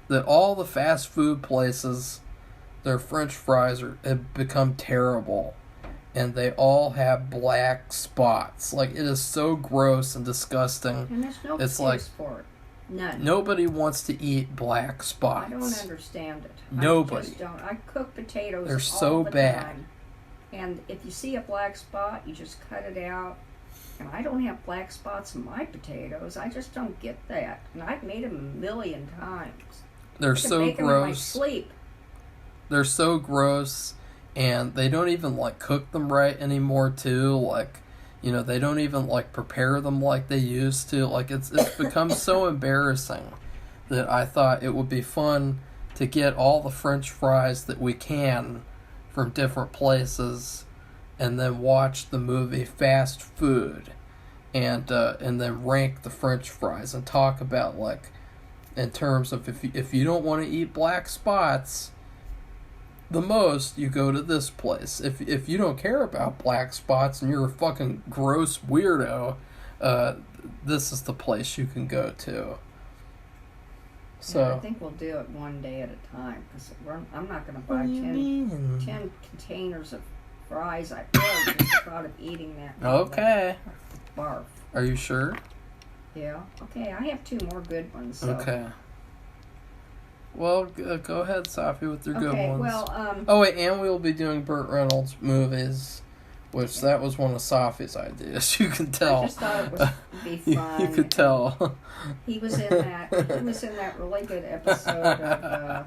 that all the fast food places, their French fries have become terrible. And they all have black spots. Like, it is so gross and disgusting. And there's no it's excuse for it. None. Nobody wants to eat black spots. I don't understand it. Nobody. I just don't. I cook potatoes They're all so the bad. time. And if you see a black spot, you just cut it out. And I don't have black spots in my potatoes. I just don't get that. And I've made them a million times. They're I can so make them in my gross. sleep. They're so gross, and they don't even cook them right anymore too. They don't even prepare them like they used to. It's become so embarrassing that I thought it would be fun to get all the French fries that we can from different places, and then watch the movie Fast Food, and then rank the French fries and talk about in terms of if you don't want to eat black spots the most, you go to this place. If you don't care about black spots and you're a fucking gross weirdo, this is the place you can go to. So Yeah, I think we'll do it one day at a time because I'm not going to buy 10 containers of fries. I really just thought of eating that. Okay. Barf. Are you sure? Yeah. Okay, I have 2 more good ones. So. Okay. Well, go ahead, Safi, with your good ones. Well, oh wait, and we'll be doing Burt Reynolds movies, which that was one of Safi's ideas. You can tell. I just thought it would be fun. You could tell. He was in that. He was in that really good episode of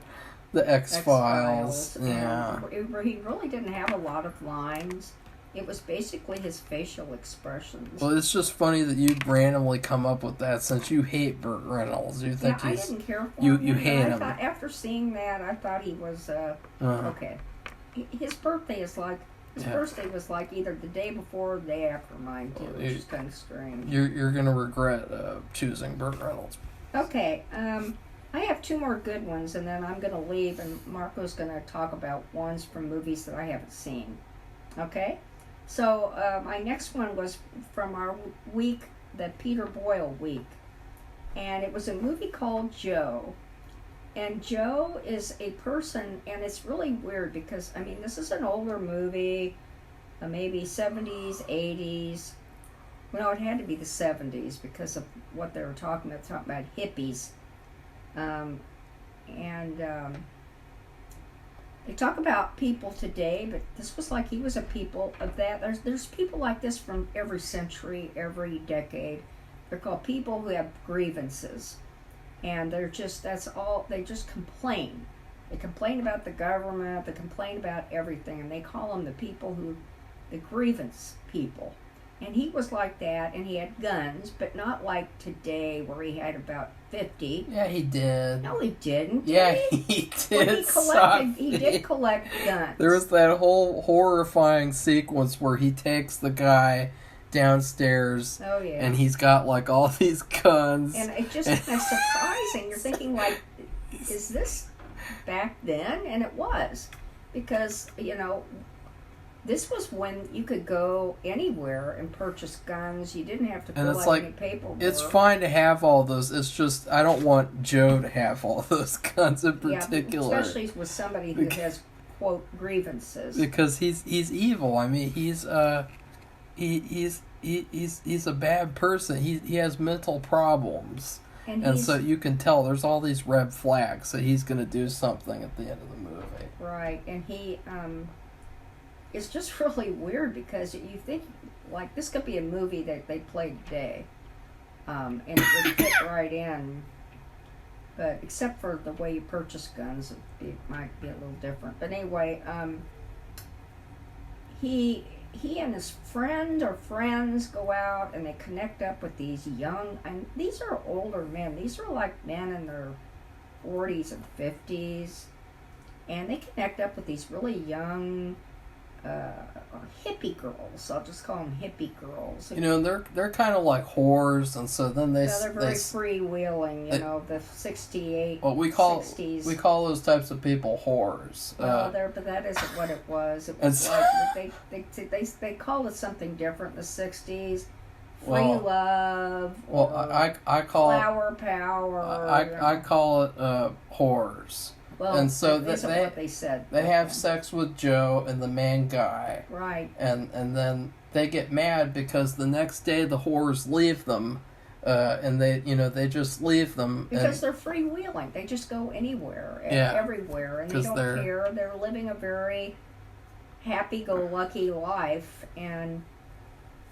the X-Files. Yeah. Where he really didn't have a lot of lines. It was basically his facial expressions. Well, it's just funny that you'd randomly come up with that since you hate Burt Reynolds. You think I didn't care for you him. You hate him. Thought, after seeing that, I thought he was okay. His birthday is birthday was either the day before or the day after mine too, which is kind of strange. You're gonna regret choosing Burt Reynolds. Okay, I have 2 more good ones, and then I'm gonna leave, and Marco's gonna talk about ones from movies that I haven't seen. Okay. So my next one was from our week, the Peter Boyle week, and it was a movie called Joe. And Joe is a person, and it's really weird because, this is an older movie, maybe 70s, 80s. Well, it had to be the 70s because of what they were talking about. Talking about hippies. They talk about people today, but this was he was a people of that. There's people like this from every century, every decade. They're called people who have grievances. And they're just, they just complain. They complain about the government, they complain about everything, and they call them the grievance people. And he was like that, and he had guns, but not like today where he had about 50. Yeah, he did. No, he didn't. Yeah, he did. Well, he did collect guns. There was that whole horrifying sequence where he takes the guy downstairs. Oh, yeah. And he's got like all these guns. And it just is surprising. You're thinking like, is this back then? And it was. Because, this was when you could go anywhere and purchase guns. You didn't have to fill out any paperwork. It's fine to have all those. It's just I don't want Joe to have all those guns in particular. Yeah, especially with somebody who has quote grievances. Because he's evil. I mean, he's a bad person. He has mental problems. And so you can tell there's all these red flags that he's going to do something at the end of the movie. Right, and he it's just really weird because you think, like, this could be a movie that they played today, and it would fit right in, but except for the way you purchase guns, it might be a little different. But anyway, he and his friend or friends go out and they connect up with these young, and these are older men. These are like men in their 40s and 50s, and they connect up with these really young hippie girls. I'll just call them hippie girls. They're kind of like whores, and so then they're very freewheeling. The 68. Well, we call 60s. We call those types of people whores. Well, but that isn't what it was. It was like they called it something different in the 60s. Free love. Well, I call flower power. I call it whores. Well, and so that's what they said. They have sex with Joe and the main guy. Right. And then they get mad because the next day the whores leave them, and they just leave them because they're freewheeling. They just go anywhere, everywhere, and they don't care. They're living a very happy-go-lucky life, and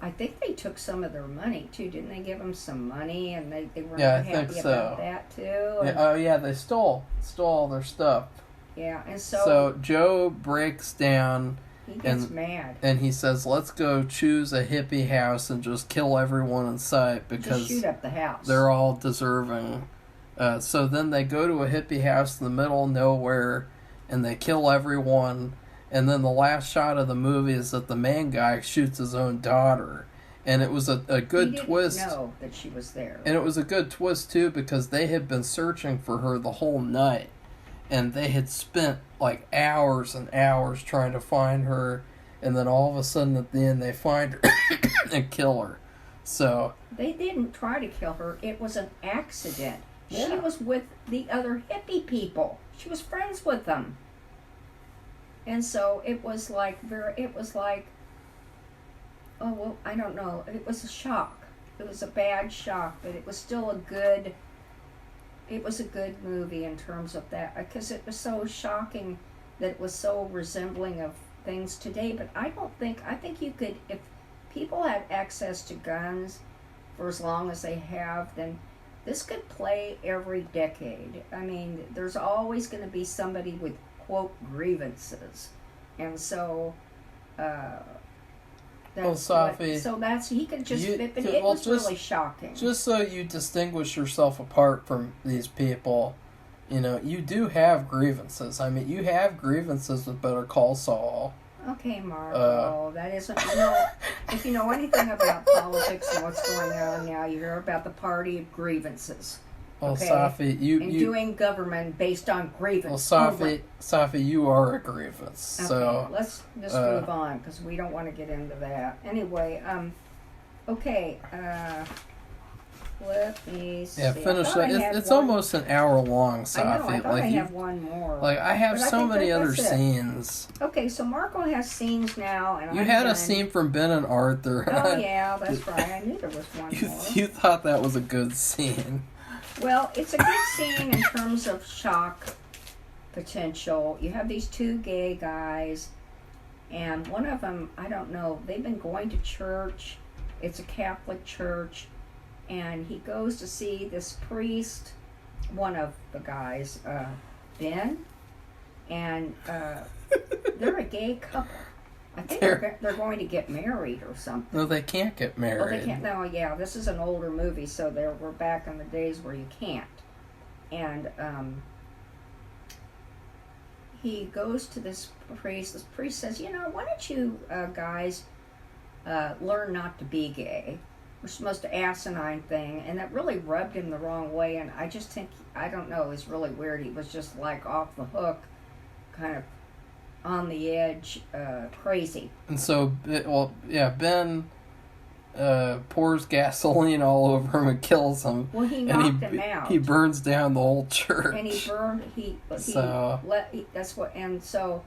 I think they took some of their money too. Didn't they give them some money, and they were not happy about that too? They stole all their stuff. Yeah, and so Joe breaks down. He gets mad. And he says, let's go choose a hippie house and just kill everyone in sight because just shoot up the house. They're all deserving. So then they go to a hippie house in the middle of nowhere and they kill everyone. And then the last shot of the movie is that the main guy shoots his own daughter. And it was a good twist. He didn't know that she was there. And it was a good twist, too, because they had been searching for her the whole night. And they had spent, like, hours and hours trying to find her. And then all of a sudden, at the end, they find her and kill her. So they didn't try to kill her. It was an accident. Yeah. She was with the other hippie people. She was friends with them. And so it was like, oh, well, I don't know. It was a shock. It was a bad shock, but it was still a good movie in terms of that, because it was so shocking that it was so resembling of things today. But I think you could, if people have access to guns for as long as they have, then this could play every decade. I mean, there's always going to be somebody with quote grievances, and so that's he could just it was really shocking. Just so you distinguish yourself apart from these people, you do have grievances. I mean, you have grievances with Better Call Saul. Okay, Marco, that isn't, if you know anything about politics and what's going on now, you hear about the party of grievances. Well, okay? Safi, doing government based on grievance. Well, Safi, you are a grievance. Okay, so let's just move on because we don't want to get into that. Anyway, let me see. Yeah, finish that. It's almost an hour long, Safi. I know. I thought I have one more. Like I have so many other scenes. Okay, so Marco has scenes now, and you had a scene from Ben and Arthur. Oh yeah, that's right. I knew there was one more. You thought that was a good scene. Well, it's a good scene in terms of shock potential. You have these two gay guys, and one of them, I don't know, they've been going to church. It's a Catholic church, and he goes to see this priest, one of the guys, Ben, and they're a gay couple. I think they're going to get married or something. No, they can't get married. Oh, they can't. No, yeah, this is an older movie, so we're back in the days where you can't. And he goes to this priest. This priest says, why don't you guys learn not to be gay? We're supposed to asinine thing, and that really rubbed him the wrong way. And I just think, I don't know, it was really weird. He was just like off the hook, kind of on the edge, crazy. And so, Ben pours gasoline all over him and kills him. Well, he knocked him out. He burns down the whole church. And so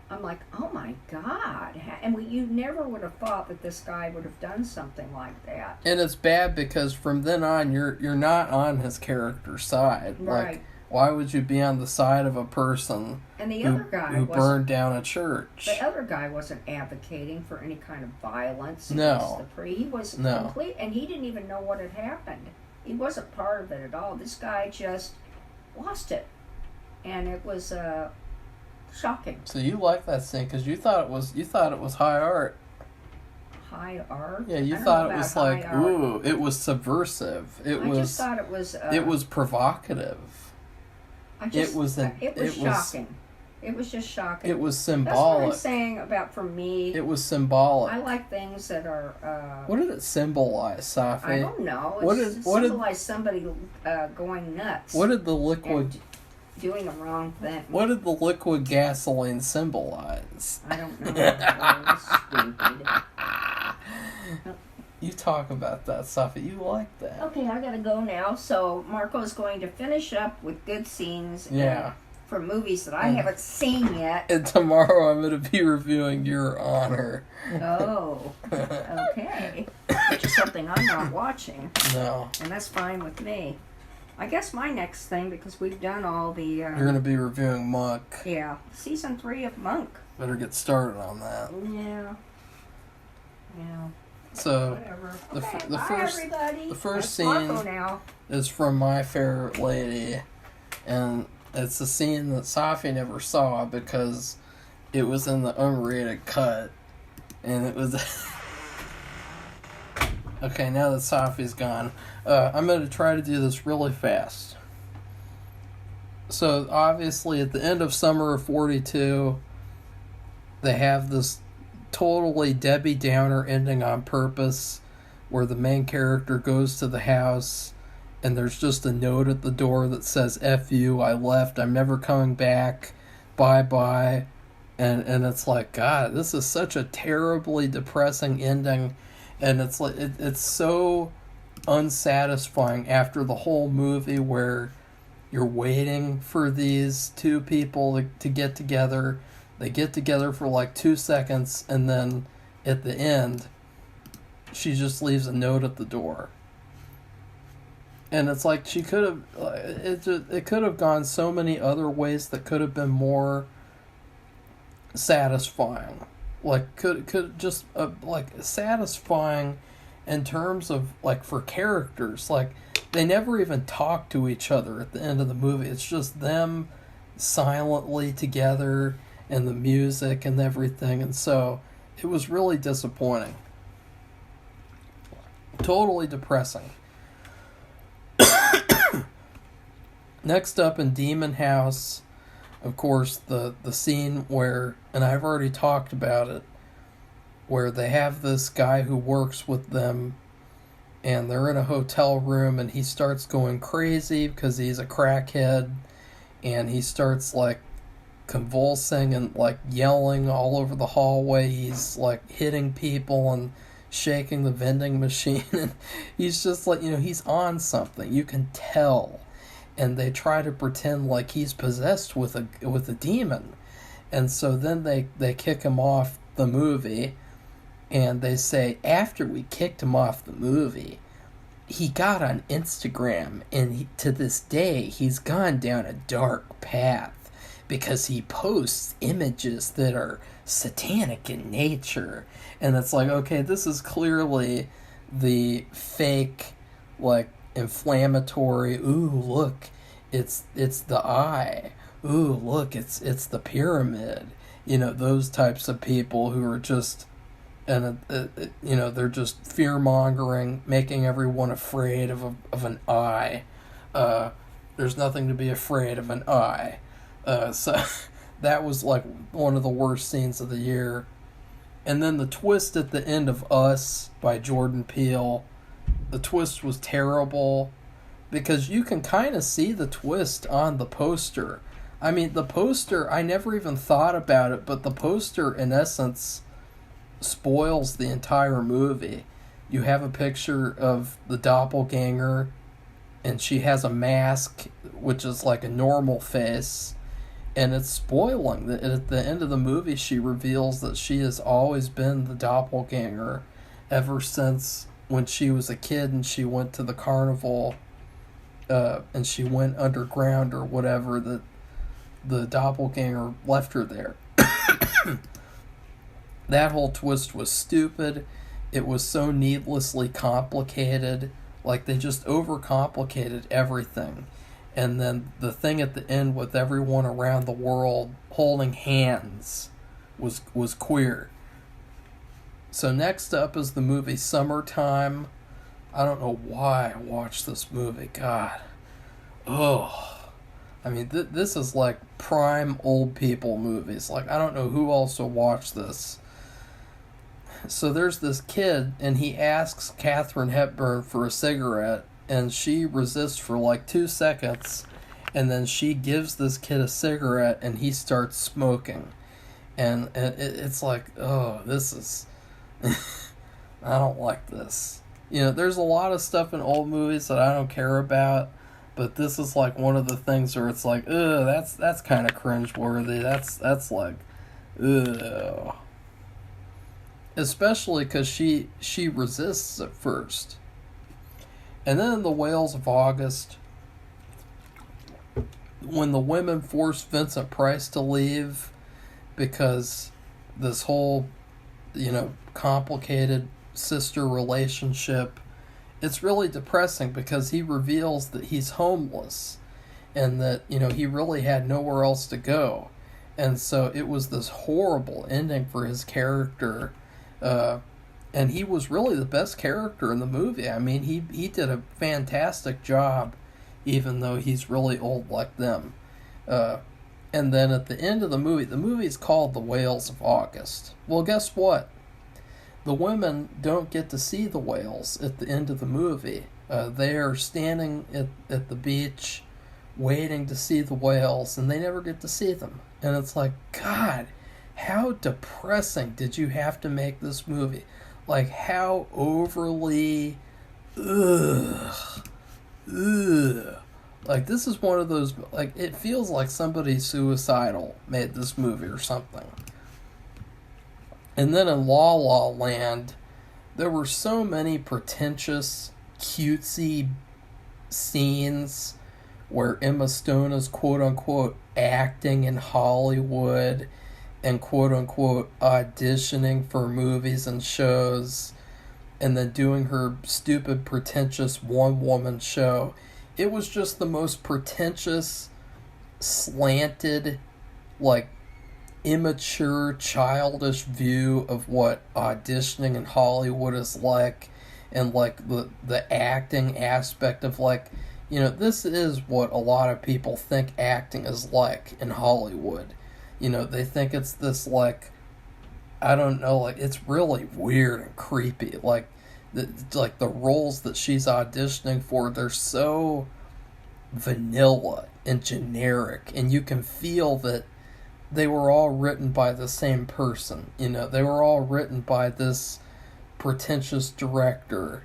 I'm like, oh my God. And you never would have thought that this guy would have done something like that. And it's bad because from then on, you're not on his character's side. Right. Like, why would you be on the side of a person and the other guy who burned down a church? The other guy wasn't advocating for any kind of violence against the priest. He was complete, and he didn't even know what had happened. He wasn't part of it at all. This guy just lost it, and it was shocking. So you like that scene because you thought it was high art. High art? Yeah, you thought it was like, ooh, it was subversive. I just thought it was. It was provocative. It was shocking. It was just shocking. It was symbolic. That's what I'm saying about, for me. It was symbolic. I like things that are. What did it symbolize, Safi? I don't know. It symbolized somebody going nuts. What did the liquid? Doing the wrong thing. What did the liquid gasoline symbolize? I don't know. Stupid. You talk about that, Safi. You like that. Okay, I gotta go now. So Marco's going to finish up with good scenes. Yeah. For movies that I haven't seen yet. And tomorrow I'm going to be reviewing Your Honor. Oh, okay. Which is something I'm not watching. No. And that's fine with me. I guess my next thing, because we've done all the... You're going to be reviewing Monk. Yeah. Season 3 of Monk. Better get started on that. Yeah. Yeah. So, whatever. the first scene is from My Fair Lady, and it's a scene that Safi never saw because it was in the unrated cut, and it was... Okay, now that Safi's gone, I'm going to try to do this really fast. So, obviously, at the end of Summer of 42, they have this totally Debbie Downer ending on purpose, where the main character goes to the house and there's just a note at the door that says F you, I left, I'm never coming back, bye bye. And it's like, God, this is such a terribly depressing ending, and it's like it's so unsatisfying after the whole movie where you're waiting for these two people to get together. They get together for like 2 seconds, and then at the end, she just leaves a note at the door. And it's like she could have, it could have gone so many other ways that could have been more satisfying. Like could just like satisfying in terms of like for characters. Like they never even talk to each other at the end of the movie. It's just them silently together, and the music and everything, and so it was really disappointing. Totally depressing. Next up in Demon House, of course, the scene where, and I've already talked about it, where they have this guy who works with them, and they're in a hotel room, and he starts going crazy because he's a crackhead, and he starts like convulsing and like yelling all over the hallway. He's like hitting people and shaking the vending machine, and he's just like, he's on something, you can tell. And they try to pretend like he's possessed with a demon, and so then they kick him off the movie, and they say after we kicked him off the movie, he got on Instagram, and to this day he's gone down a dark path because he posts images that are satanic in nature. And it's like, okay, this is clearly the fake, like inflammatory. Ooh, look, it's the eye. Ooh, look, it's the pyramid. You know, those types of people who are just, and you know, they're just fear mongering, making everyone afraid of an eye. There's nothing to be afraid of an eye. So that was like one of the worst scenes of the year. And then the twist at the end of Us by Jordan Peele, the twist was terrible because you can kind of see the twist on the poster. I mean, the poster, I never even thought about it, but the poster, in essence, spoils the entire movie. You have a picture of the doppelganger, and she has a mask, which is like a normal face, and it's spoiling. At the end of the movie, she reveals that she has always been the doppelganger ever since when she was a kid and she went to the carnival, and she went underground or whatever, that the doppelganger left her there. That whole twist was stupid. It was so needlessly complicated. Like, they just overcomplicated everything. And then the thing at the end with everyone around the world holding hands was queer. So next up is the movie Summertime. I don't know why I watched this movie. God. Oh. I mean, this is like prime old people movies. Like, I don't know who else will watch this. So there's this kid, and he asks Katharine Hepburn for a cigarette, and she resists for like 2 seconds, and then she gives this kid a cigarette, and he starts smoking. And it's like, oh, this is... I don't like this. You know, there's a lot of stuff in old movies that I don't care about, but this is like one of the things where it's like, ugh, that's kind of cringeworthy. That's like, ugh. Especially because she resists at first. And then in The Whales of August, when the women force Vincent Price to leave because this whole, you know, complicated sister relationship, it's really depressing because he reveals that he's homeless and that, you know, he really had nowhere else to go. And so it was this horrible ending for his character. And he was really the best character in the movie. I mean, he did a fantastic job, even though he's really old like them. And then at the end of the movie's called The Whales of August. Well, guess what? The women don't get to see the whales at the end of the movie. They are standing at the beach waiting to see the whales, and they never get to see them. And it's like, God, how depressing did you have to make this movie? Like, how overly... Ugh. Like, this is one of those... Like, it feels like somebody suicidal made this movie or something. And then in La La Land, there were so many pretentious, cutesy scenes where Emma Stone is quote-unquote acting in Hollywood and quote-unquote auditioning for movies and shows and then doing her stupid, pretentious one-woman show. It was just the most pretentious, slanted, like, immature, childish view of what auditioning in Hollywood is like, and like the acting aspect of, like, you know, this is what a lot of people think acting is like in Hollywood. You know, they think it's this, like, I don't know, like, it's really weird and creepy. Like the roles that she's auditioning for, they're so vanilla and generic, and you can feel that they were all written by the same person. You know, they were all written by this pretentious director,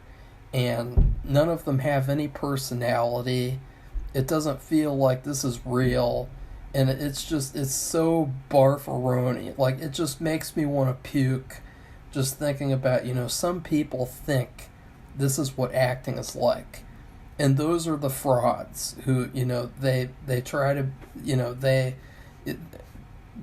and none of them have any personality. It doesn't feel like this is real, and it's so barfaroni. Like, it just makes me want to puke just thinking about, you know, some people think this is what acting is like. And those are the frauds who, you know, they try to, you know, they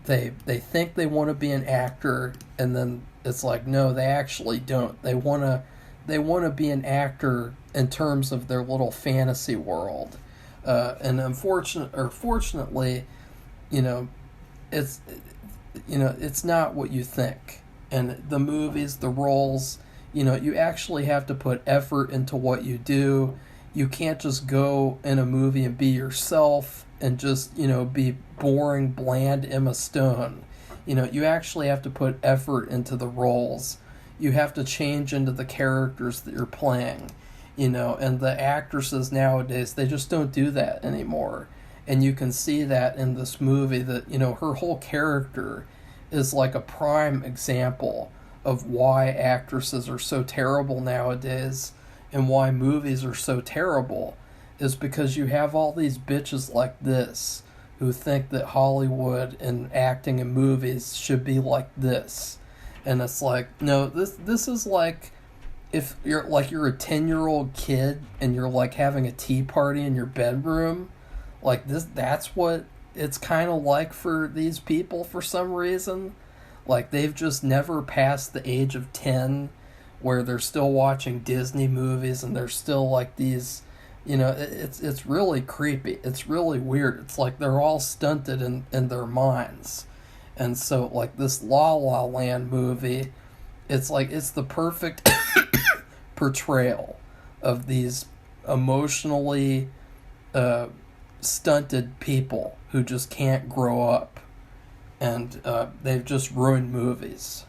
think they want to be an actor, and then it's like, no, they actually don't. They want to be an actor in terms of their little fantasy world. And fortunately, it's it's not what you think. And the movies, the roles, you actually have to put effort into what you do. You can't just go in a movie and be yourself and just, be boring, bland Emma Stone. You actually have to put effort into the roles. You have to change into the characters that you're playing. And the actresses nowadays, they just don't do that anymore. And you can see that in this movie that, her whole character is like a prime example of why actresses are so terrible nowadays and why movies are so terrible, is because you have all these bitches like this who think that Hollywood and acting in movies should be like this. And it's like, no, this is like if you're a 10-year-old kid and you're like having a tea party in your bedroom. Like that's what it's kind of like for these people for some reason. Like they've just never passed the age of 10 where they're still watching Disney movies and they're still like these, it's really creepy. It's really weird. It's like they're all stunted in their minds. And so like this La La Land movie, it's like it's the perfect portrayal of these emotionally stunted people who just can't grow up, and they've just ruined movies.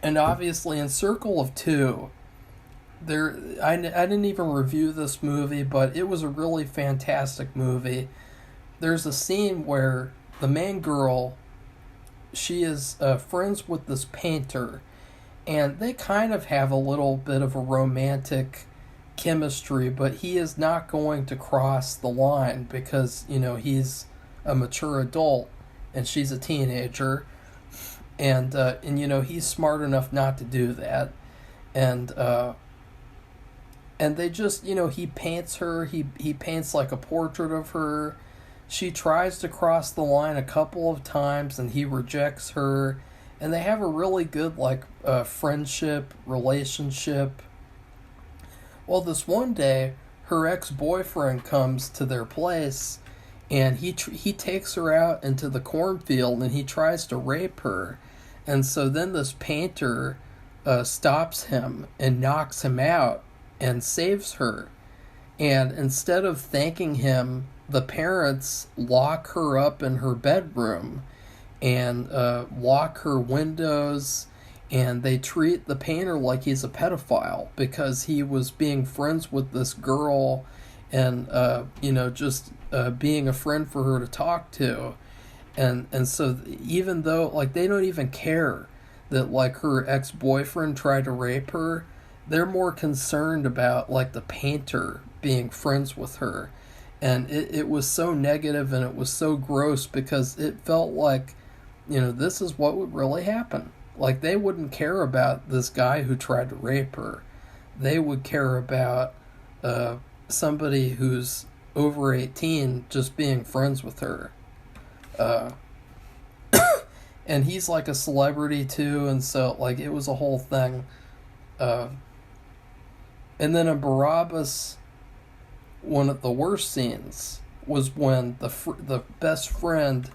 And obviously in Circle of Two, I didn't even review this movie, but it was a really fantastic movie. There's a scene where the main girl, she is friends with this painter, and they kind of have a little bit of a romantic chemistry, but he is not going to cross the line because, he's a mature adult and she's a teenager, and he's smart enough not to do that. And they just, he paints her, he paints like a portrait of her. She tries to cross the line a couple of times and he rejects her, and they have a really good friendship, relationship. Well, this one day, her ex-boyfriend comes to their place, and he takes her out into the cornfield, and he tries to rape her. And so then this painter stops him and knocks him out and saves her. And instead of thanking him, the parents lock her up in her bedroom and lock her windows, and they treat the painter like he's a pedophile because he was being friends with this girl and just being a friend for her to talk to. And so even though they don't even care that her ex-boyfriend tried to rape her, they're more concerned about the painter being friends with her. And it was so negative and it was so gross because it felt like, this is what would really happen. They wouldn't care about this guy who tried to rape her. They would care about somebody who's over 18 just being friends with her. And he's a celebrity too, and so it was a whole thing. And then in Barabbas, one of the worst scenes was when the best friend,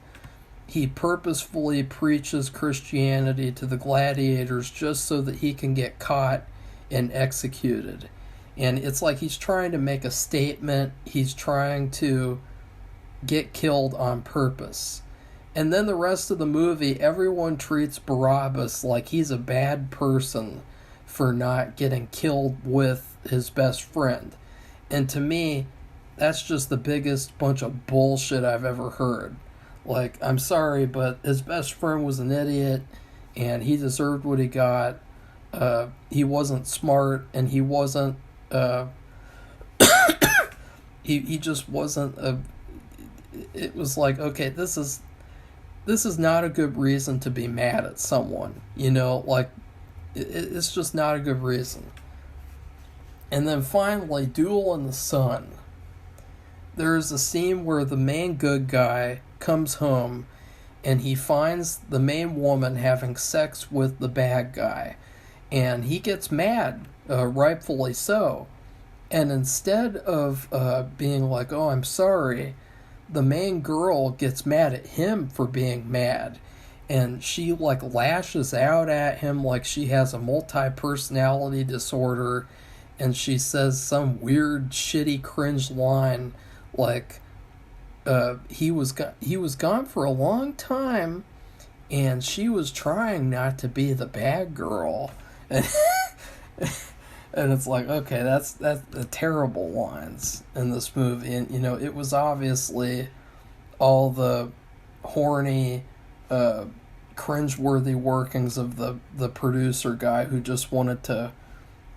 he purposefully preaches Christianity to the gladiators just so that he can get caught and executed. And it's like he's trying to make a statement. He's trying to get killed on purpose. And then the rest of the movie, everyone treats Barabbas like he's a bad person for not getting killed with his best friend. And to me, that's just the biggest bunch of bullshit I've ever heard. I'm sorry, but his best friend was an idiot, and he deserved what he got. He wasn't smart, and he wasn't, he just wasn't it was okay, this is not a good reason to be mad at someone, it's just not a good reason. And then finally, Duel in the Sun. There's a scene where the main good guy comes home and he finds the main woman having sex with the bad guy, and he gets mad, rightfully so. And instead of being like, oh, I'm sorry, the main girl gets mad at him for being mad. And she, like, lashes out at him like she has a multi-personality disorder. And she says some weird, shitty, cringe line like, he was gone for a long time, and she was trying not to be the bad girl. And it's like, okay, that's the terrible lines in this movie. And, you know, it was obviously all the horny, cringeworthy workings of the producer guy who just wanted to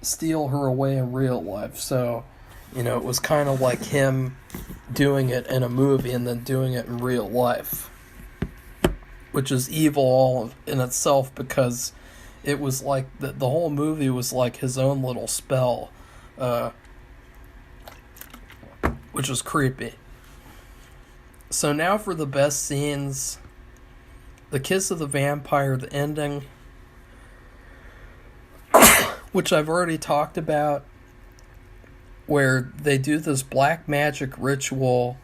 steal her away in real life. So, you know, it was kind of like him doing it in a movie and then doing it in real life, which is evil all in itself, because it was like the whole movie was like his own little spell, which was creepy. So now for the best scenes. The Kiss of the Vampire, the ending, which I've already talked about, where they do this black magic ritual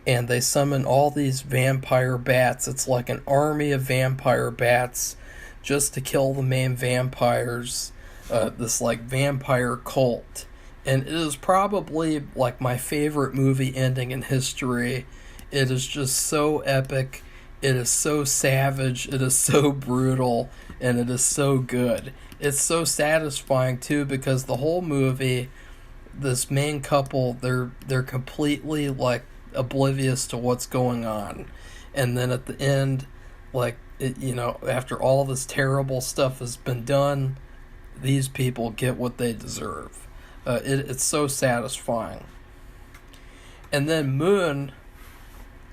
and they summon all these vampire bats. It's like an army of vampire bats just to kill the main vampires, this like vampire cult. And it is probably like my favorite movie ending in history. It is just so epic. It is so savage, it is so brutal, and it is so good. It's so satisfying too, because the whole movie, this main couple, they're completely like oblivious to what's going on. And then at the end, like, you know, after all this terrible stuff has been done, these people get what they deserve. It's so satisfying. And then Moon,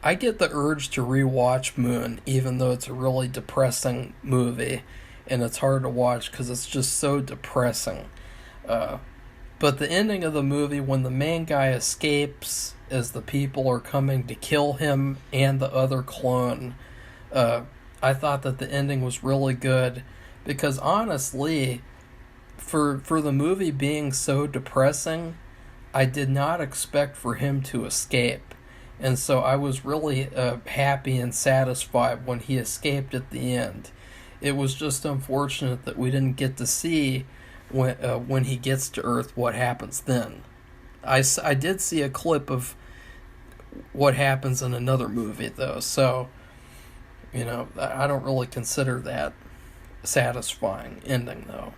I get the urge to rewatch Moon, even though it's a really depressing movie, and it's hard to watch because it's just so depressing. But the ending of the movie, when the main guy escapes as the people are coming to kill him and the other clone, I thought that the ending was really good, because honestly, for the movie being so depressing, I did not expect for him to escape. And so I was really happy and satisfied when he escaped at the end. It was just unfortunate that we didn't get to see when he gets to Earth what happens then. I did see a clip of what happens in another movie, though, so, you know, I don't really consider that satisfying ending, though.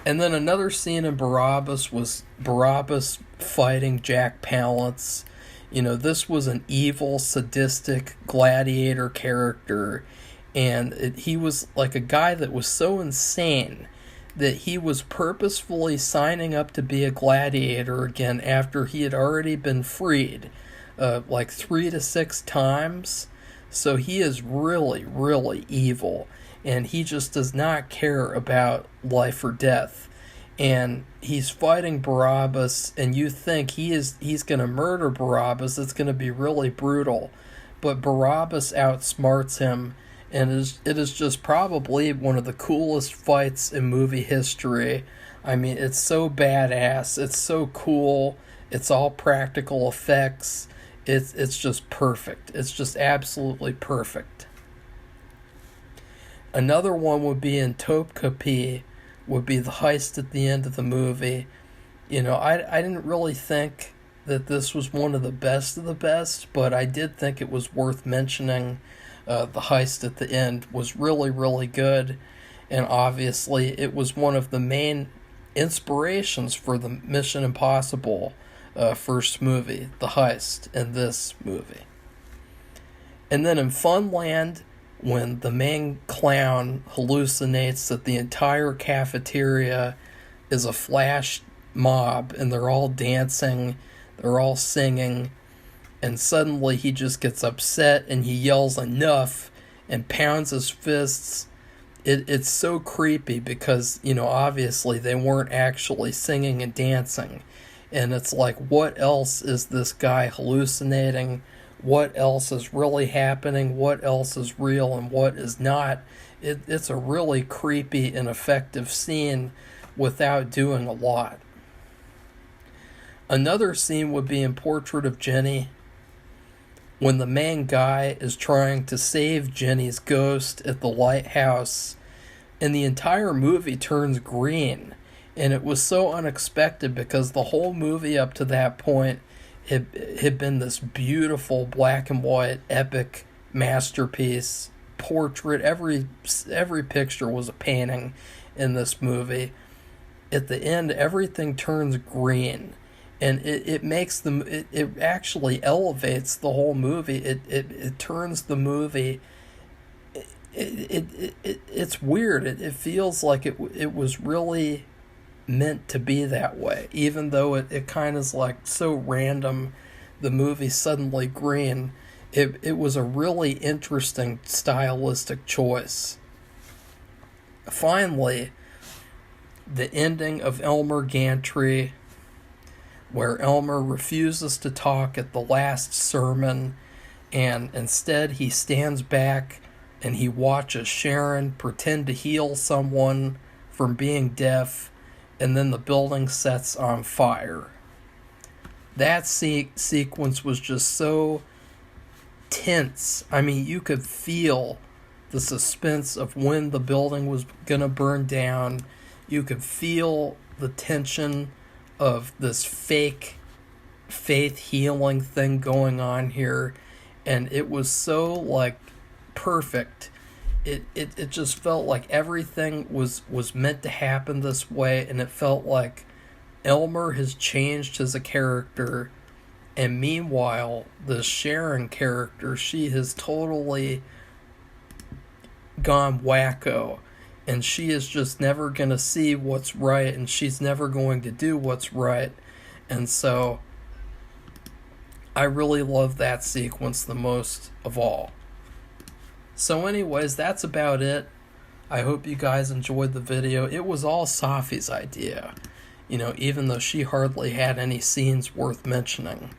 And then another scene in Barabbas was Barabbas fighting Jack Palance. You know, this was an evil, sadistic gladiator character, and he was like a guy that was so insane that he was purposefully signing up to be a gladiator again after he had already been freed, like 3 to 6 times. So he is really, really evil, and he just does not care about life or death. And he's fighting Barabbas, and you think he's going to murder Barabbas. It's going to be really brutal. But Barabbas outsmarts him, and it is just probably one of the coolest fights in movie history. I mean, it's so badass. It's so cool. It's all practical effects. It's just perfect. It's just absolutely perfect. Another one would be in Topkapi, would be the heist at the end of the movie. You know, I didn't really think that this was one of the best, but I did think it was worth mentioning. The heist at the end was really, really good, and obviously it was one of the main inspirations for the Mission Impossible first movie, the heist, in this movie. And then in Funland, when the main clown hallucinates that the entire cafeteria is a flash mob and they're all dancing, they're all singing, and suddenly he just gets upset and he yells enough and pounds his fists. It's so creepy because, you know, obviously they weren't actually singing and dancing. And it's like, what else is this guy hallucinating? what else is really happening, what else is real, and what is not. It's a really creepy and effective scene without doing a lot. Another scene would be in Portrait of Jenny, when the main guy is trying to save Jenny's ghost at the lighthouse, and the entire movie turns green. And it was so unexpected because the whole movie up to that point had been this beautiful black and white epic masterpiece portrait. Every picture was a painting in this movie. At the end, everything turns green, and it makes it actually elevates the whole movie. It turns the movie. It's weird. It feels like it was really meant to be that way, even though it kind of is like so random. The movie suddenly green. It was a really interesting stylistic choice. Finally, the ending of Elmer Gantry, where Elmer refuses to talk at the last sermon, and instead he stands back and he watches Sharon pretend to heal someone from being deaf, and then the building sets on fire. That sequence was just so tense. I mean, you could feel the suspense of when the building was going to burn down. You could feel the tension of this fake faith healing thing going on here, and it was so like perfect. It just felt like everything was meant to happen this way, and it felt like Elmer has changed as a character, and meanwhile the Sharon character, she has totally gone wacko, and she is just never going to see what's right, and she's never going to do what's right. And so I really love that sequence the most of all. So anyways, that's about it. I hope you guys enjoyed the video. It was all Safi's idea, even though she hardly had any scenes worth mentioning.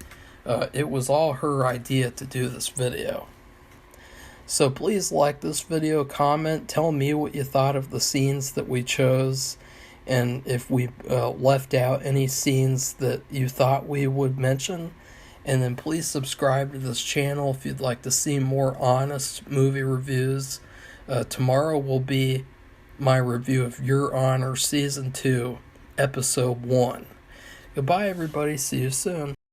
It was all her idea to do this video. So please like this video, comment, tell me what you thought of the scenes that we chose, and if we left out any scenes that you thought we would mention. And then please subscribe to this channel if you'd like to see more honest movie reviews. Tomorrow will be my review of Your Honor Season 2, Episode 1. Goodbye, everybody. See you soon.